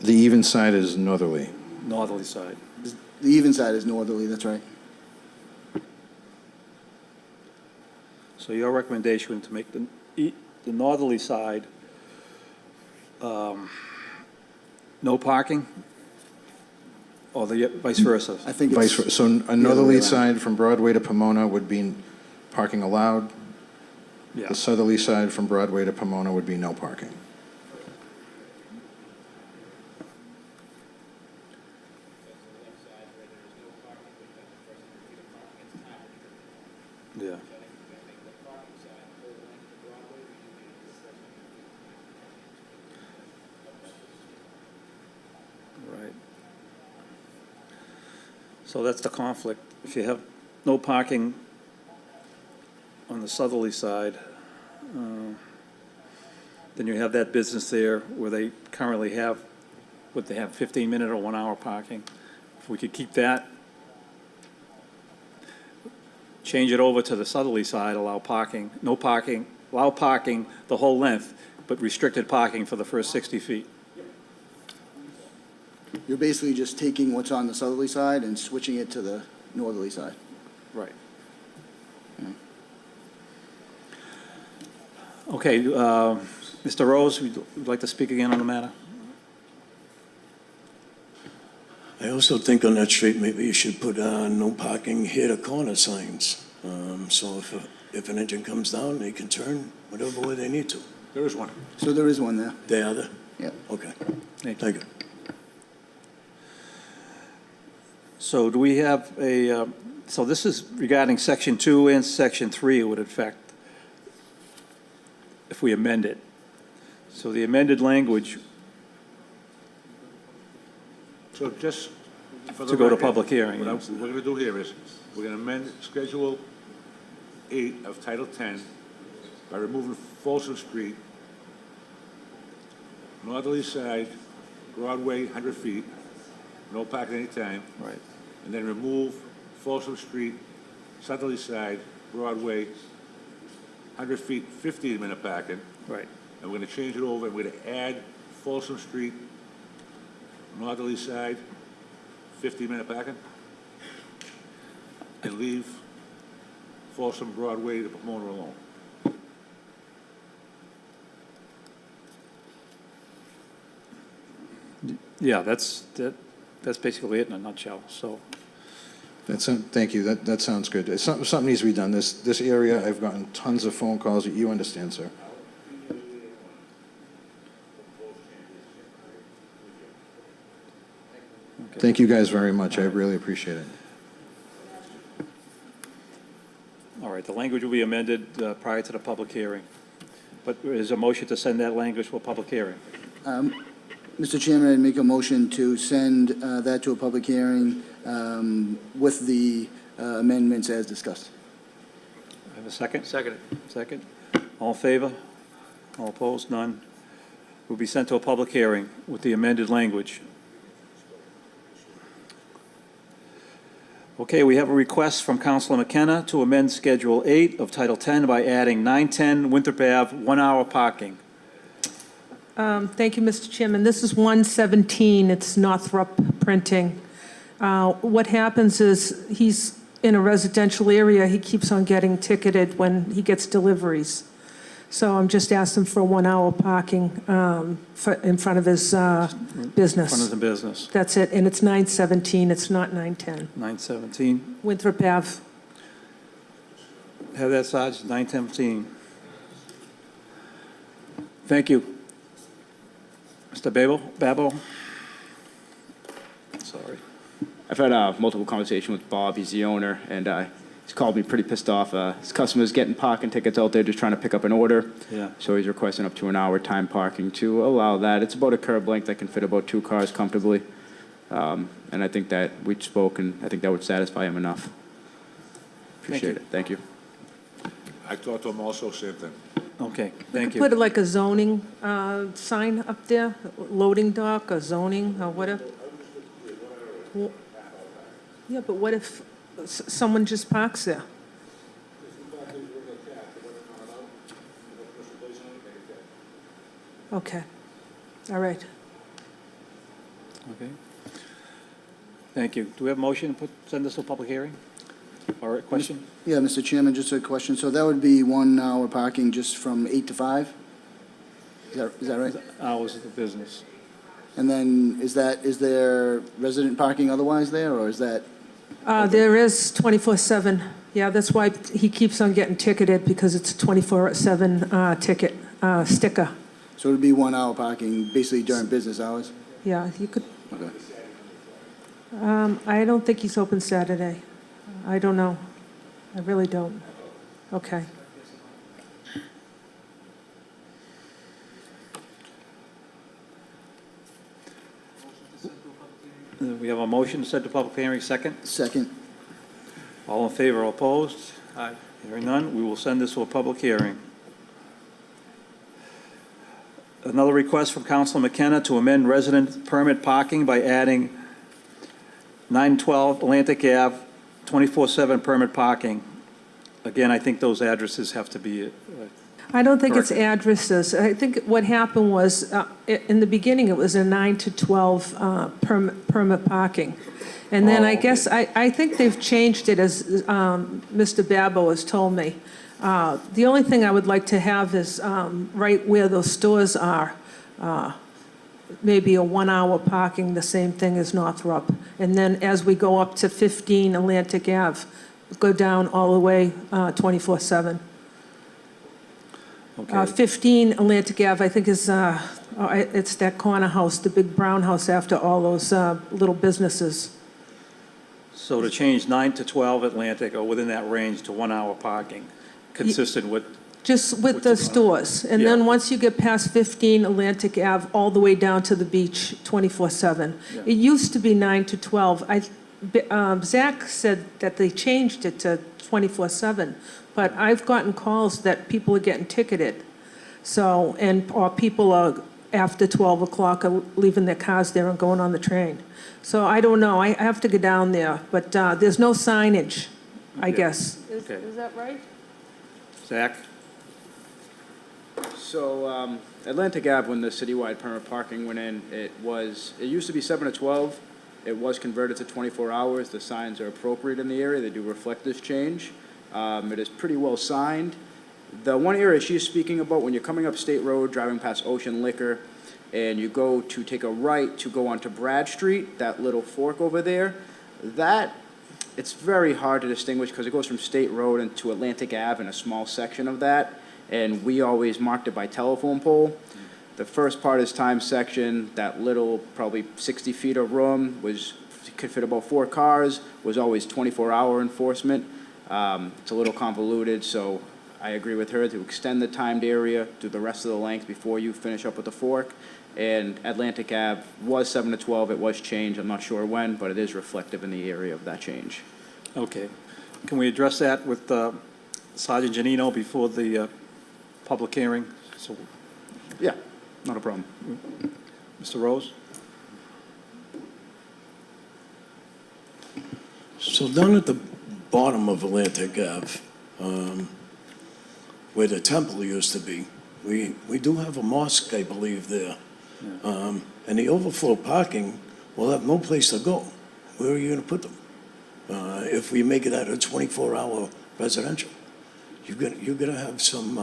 The even side is northerly. northerly side. The even side is northerly, that's right. So your recommendation to make the northerly side, no parking? Or the vice versa? I think Vice it's versa. So a the other way northerly around. side from Broadway to Pomona would be parking allowed? Yeah. The southerly side from Broadway to Pomona would be no parking. Yeah. Right. So that's the conflict. If you have no parking on the southerly side, then you have that business there where they currently have, what they have, 15-minute or 1-hour parking. If we could keep that, change it over to the southerly side, allow parking, no parking, allow parking the whole length, but restricted parking for the first 60 feet. You're basically just taking what's on the southerly side and switching it to the northerly side. Right. Yeah. Okay, Mr. Rose, would you like to speak again on the matter? I also think on that street, maybe you should put no parking here to corner signs. So if an engine comes down, they can turn whatever way they need to. There is one. So there is one there. They are there? Yeah. Okay, Thank you. thank you. So do we have a, so this is regarding Section 2 and Section 3 would affect if we amend it. So the amended language So just for the to go to record, public hearing. What we're going to do here is, we're going to amend Schedule 8 of Title 10 by removing Folsom Street, northerly side, Broadway, 100 feet, no parking anytime. Right. And then remove Folsom Street, southerly side, Broadway, 100 feet, 15-minute parking. Right. And we're going to change it over, and we're going to add Folsom Street, northerly side, 15-minute parking, and leave Folsom Broadway to Pomona alone. Yeah, that's basically it in a nutshell, so. Thank you, that sounds good. Something needs to be done. This area, I've gotten tons of phone calls. You understand, sir. Thank you guys very much. I really appreciate it. All right, the language will be amended prior to the public hearing. But is a motion to send that language for a public hearing? Mr. Chairman, I'd make a motion to send that to a public hearing with the amendments as discussed. I have a second? Second. Second. All in favor? All opposed? None. Will be sent to a public hearing with the amended language. Okay, we have a request from Councillor Mckenna to amend Schedule 8 of Title 10 by adding 910 Winthrop Ave, 1-hour parking. Thank you, Mr. Chairman. This is 117, it's Northrop Printing. What happens is, he's in a residential area, he keeps on getting ticketed when he gets deliveries. So I'm just asking for 1-hour parking in front of his business. Front of the business. That's it, and it's 917, it's not 910. 917. Winthrop Ave. Have that, Sarge, 917. Thank you. Mr. Babel? Sorry. I've had multiple conversations with Bob, he's the owner, and he's called me pretty pissed off. His customer's getting parking tickets out there just trying to pick up an order. Yeah. So he's requesting up to an hour time parking to allow that. It's about a curb length that can fit about 2 cars comfortably. And I think that we spoke, and I think that would satisfy him enough. Appreciate it. Thank you. I talked to him also, same thing. Okay, thank Put you. like a zoning sign up there, loading dock, or zoning, or whatever. Well, yeah, but what if someone just parks there? Okay, all right. Okay. Thank you. Do we have a motion to send this to a public hearing? Or a question? Yeah, Mr. Chairman, just a question. So that would be 1-hour parking just from 8 to 5? Is that right? Hours of the business. And then is there resident parking otherwise there, or is that? There is 24/7, Yeah, that's why he keeps on getting ticketed, because it's a 24/7 ticket, sticker. So it'd be 1 hour parking, basically during business hours? Yeah, you could, Okay. I don't think he's open Saturday. I don't know. I really don't. Okay. We have a motion to set the public hearing, second. Second. All in favor, all opposed? Aye. Hearing none, we will send this to a public hearing. Another request from Councilor Mckenna to amend resident permit parking by adding 912 Atlantic Ave, 24/7 permit parking. Again, I think those addresses have to be, I don't think it's Correct. addresses. I think what happened was, in the beginning, it was a 9 to 12 permit parking. And then I guess, I think they've changed it, as Mr. Babbo has told me. The only thing I would like to have is, right where those stores are, maybe a 1 hour parking, the same thing as Northrop. And then as we go up to 15 Atlantic Ave, go down all the way 24/7. okay. 15 Atlantic Ave, I think is, it's that corner house, the big brown house after all those little businesses. So to change 9 to 12 Atlantic, or within that range, to 1 hour parking, consistent with, Just with the stores. And then Yeah. once you get past 15 Atlantic Ave, all the way down to the beach, 24/7. Yeah. It used to be 9 to 12. Zach said that they changed it to 24/7, but I've gotten calls that people are getting ticketed. So, or people are, after 12 o'clock, are leaving their cars there and going on the train. So I don't know. I have to go down there, but there's no signage, I guess. Okay. Is that right? Zach? So Atlantic Ave, when the citywide permit parking went in, it used to be 7 to 12. It was converted to 24 hours. The signs are appropriate in the area. They do reflect this change. It is pretty well signed. The one area she's speaking about, when you're coming up State Road, driving past Ocean Liquor, and you go to take a right to go onto Brad Street, that little fork over there, it's very hard to distinguish because it goes from State Road into Atlantic Ave in a small section of that, and we always marked it by telephone pole. The first part is time section, that little, probably 60 feet of room could fit about 4 cars, was always 24-hour enforcement. It's a little convoluted, so I agree with her to extend the timed area to the rest of the length before you finish up with the fork. And Atlantic Ave was 7 to 12, it was changed, I'm not sure when, but it is reflective in the area of that change. Okay. Can we address that with Sergeant Janino before the public hearing? So, Yeah, not a problem. Mr. Rose? So down at the bottom of Atlantic Ave, where the temple used to be, we do have a mosque, I believe, there. And the overflow parking will have no place to go. Where are you going to put them? If we make it at a 24-hour residential, you're gonna have some,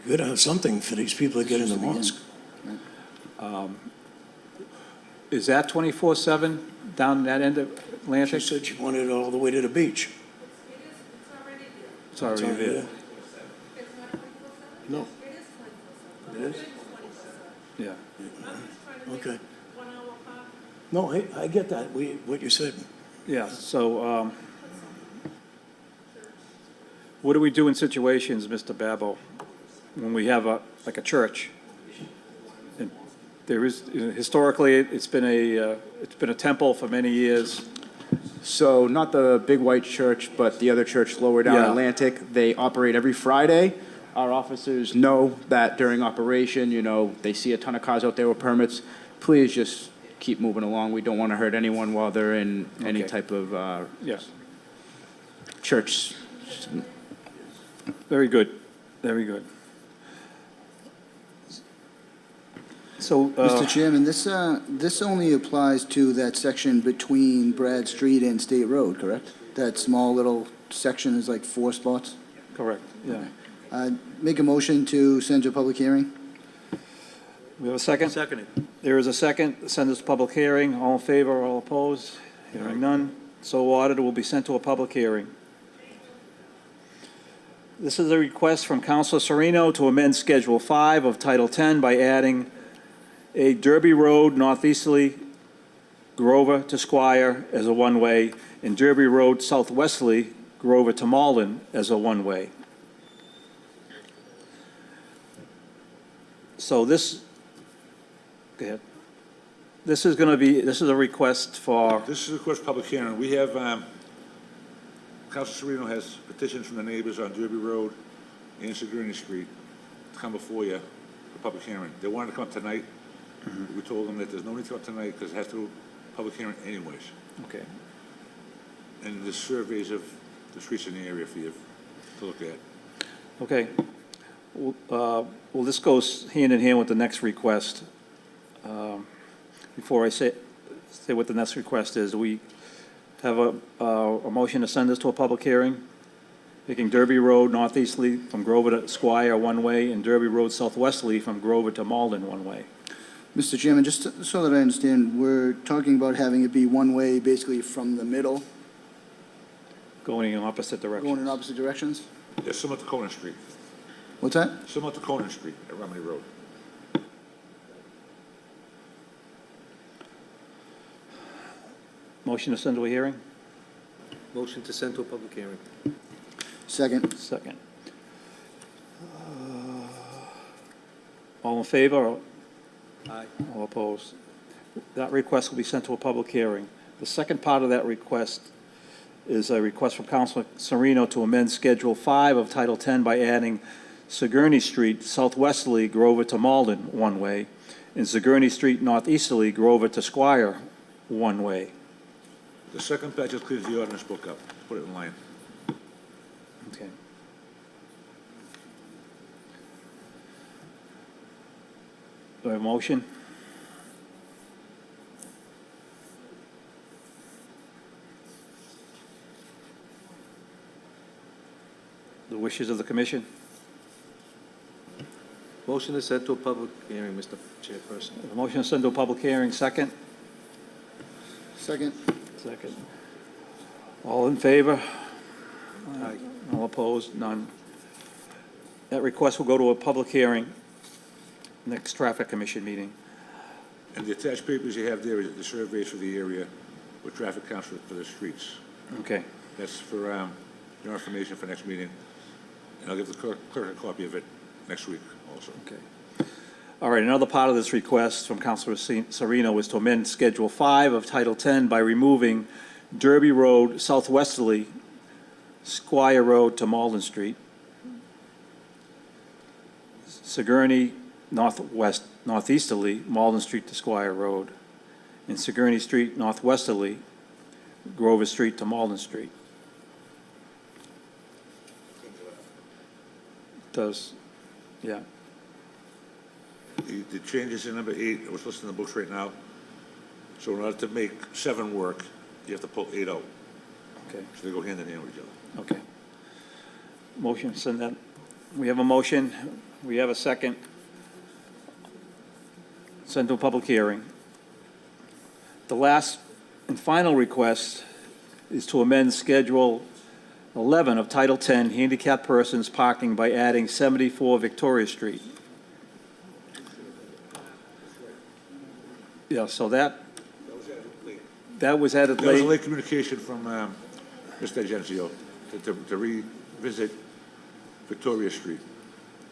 you gotta have something for these people to get in the mosque. Is that 24/7 down that end of She Atlantic? said she wanted it all the way to the beach. It's already there. No. It is? Yeah. Okay. No, I get that, what you said. Yeah, so what do we do in situations, Mr. Babbo, when we have like a church? And there is, historically, it's been a temple for many years. So not the big white church, but the other church lower down Yeah. Atlantic. They operate every Friday. Our officers know that during operation, they see a ton of cars out there with permits. Please just keep moving along. We don't want to hurt anyone while they're in any Okay. type of Yes. church. Very good, very good. So, Mr. Chairman, this only applies to that section between Brad Street and State Road, correct? That small little section is like 4 spots? correct, yeah. Make a motion to send to a public hearing? We have a second? Seconded. There is a second, send this to public hearing. All in favor, all opposed? Hearing none. So ordered, will be sent to a public hearing. This is a request from Councillor Serino to amend Schedule 5 of Title 10 by adding a Derby Road northeasterly Grover to Squire as a one-way, and Derby Road southwesterly Grover to Malden as a one-way. So this, go ahead. This is a request for, This is, of course, public hearing. We have, Councilor Serino has petitions from the neighbors on Derby Road and Sigourney Street to come before you for public hearing. They wanted to come up tonight. We told them that there's no need to come up tonight because it has to go public hearing anyways. okay. And there's surveys of the streets in the area for you to look at. Okay. Well, this goes hand in hand with the next request. Before I say what the next request is, we have a motion to send this to a public hearing, making Derby Road northeasterly from Grover to Squire one-way, and Derby Road southwesterly from Grover to Malden one-way. Mr. Chairman, just so that I understand, we're talking about having it be one-way basically from the middle, Going in opposite directions. going in opposite directions? Yeah, similar to Conan Street. What's that? Similar to Conan Street at Romney Road. Motion to send to a hearing? Motion to send to a public hearing. Second. Second. All in favor? Aye. All opposed? That request will be sent to a public hearing. The second part of that request is a request from Councilor Serino to amend Schedule 5 of Title 10 by adding Sigourney Street southwesterly Grover to Malden one-way, and Sigourney Street northeasterly Grover to Squire one-way. The second page just clears the ordinance book up, put it in line. Okay. Do I have a motion? The wishes of the commission? Motion to send to a public hearing, Mr. Chairperson. A motion to send to a public hearing, second? Second. Second. All in favor? Aye. All opposed? None. That request will go to a public hearing, next traffic commission meeting. And the attached papers you have there is the surveys for the area with traffic counts for the streets. Okay. That's for your information for next meeting. And I'll give the clerk a copy of it next week also. Okay. All right, another part of this request from Councilor Serino is to amend Schedule 5 of Title 10 by removing Derby Road southwesterly, Squire Road to Malden Street, Sigourney northeasterly, Malden Street to Squire Road, and Sigourney Street northwesterly, Grover Street to Malden Street. Does, yeah. The changes in number 8, what's listed in the books right now. So in order to make 7 work, you have to pull 8 out. Okay. So they go hand in hand with each other. Okay. Motion, send that. We have a motion. We have a second. Send to a public hearing. The last and final request is to amend Schedule 11 of Title 10, Handicapped Persons Parking by adding 74 Victoria Street. Yeah, so that was added That was a late. late communication from Mr. Agenzio to revisit Victoria Street.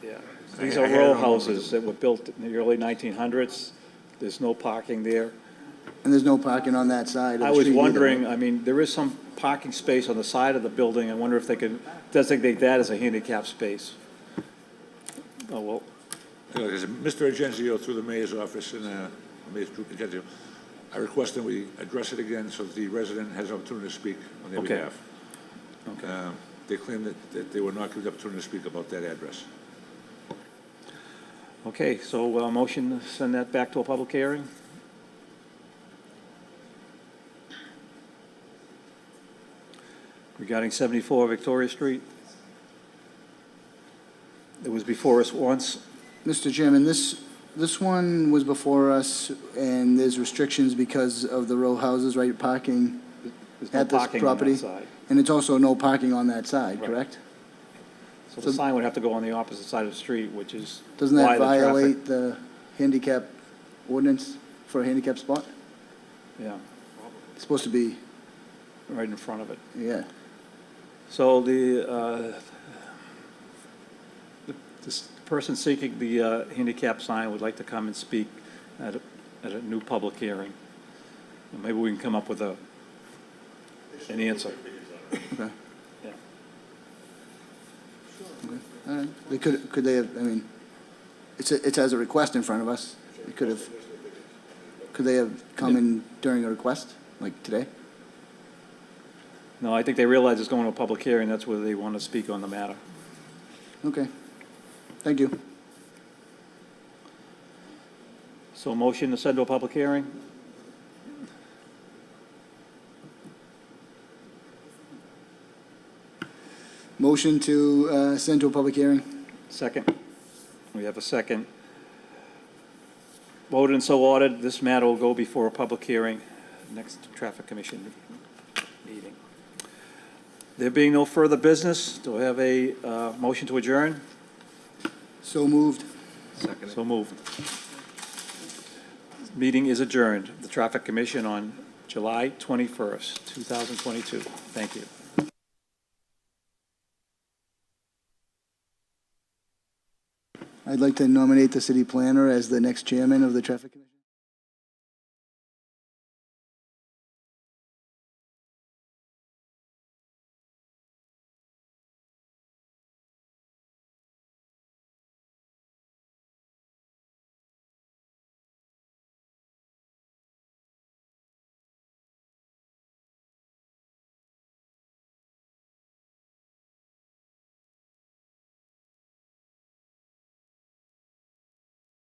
Yeah. These are row houses that were built in the early 1900s. There's no parking there. And there's no parking on that side of the I was street either, wondering, right? I mean, there is some parking space on the side of the building. I wonder if they could designate that as a handicap space. Oh, well, Mr. Agenzio, through the mayor's office and Mayor's Agenzio, I request that we address it again so that the resident has an opportunity to speak on their Okay. behalf. okay. They claim that they were not given the opportunity to speak about that address. Okay, so motion to send that back to a public hearing? Regarding 74 Victoria Street? It was before us once. Mr. Chairman, this one was before us, and there's restrictions because of the row houses, right, parking? There's no at this parking on that property? side. And it's also no parking on that side, Right. correct? So the sign would have to go on the opposite side of the street, which is Doesn't why that the traffic. violate the handicap ordinance for a handicap spot? Yeah, It's supposed to be, right in front of it. yeah. So this person seeking the handicap sign would like to come and speak at a new public hearing. And maybe we can come up with an answer. Okay. Yeah. All right. They could they have, I mean, it's as a request in front of us. They could they have come in during a request, like today? No, I think they realize it's going to a public hearing, that's where they want to speak on the matter. Okay. Thank you. So motion to send to a public hearing? Motion to send to a public hearing? Second. We have a second. Voted and so ordered, this matter will go before a public hearing, next Traffic Commission meeting. There being no further business, do I have a motion to adjourn? So moved. So moved. Meeting is adjourned. The Traffic Commission on July 21st, 2022. Thank you. I'd like to nominate the city planner as the next chairman of the Traffic Commission.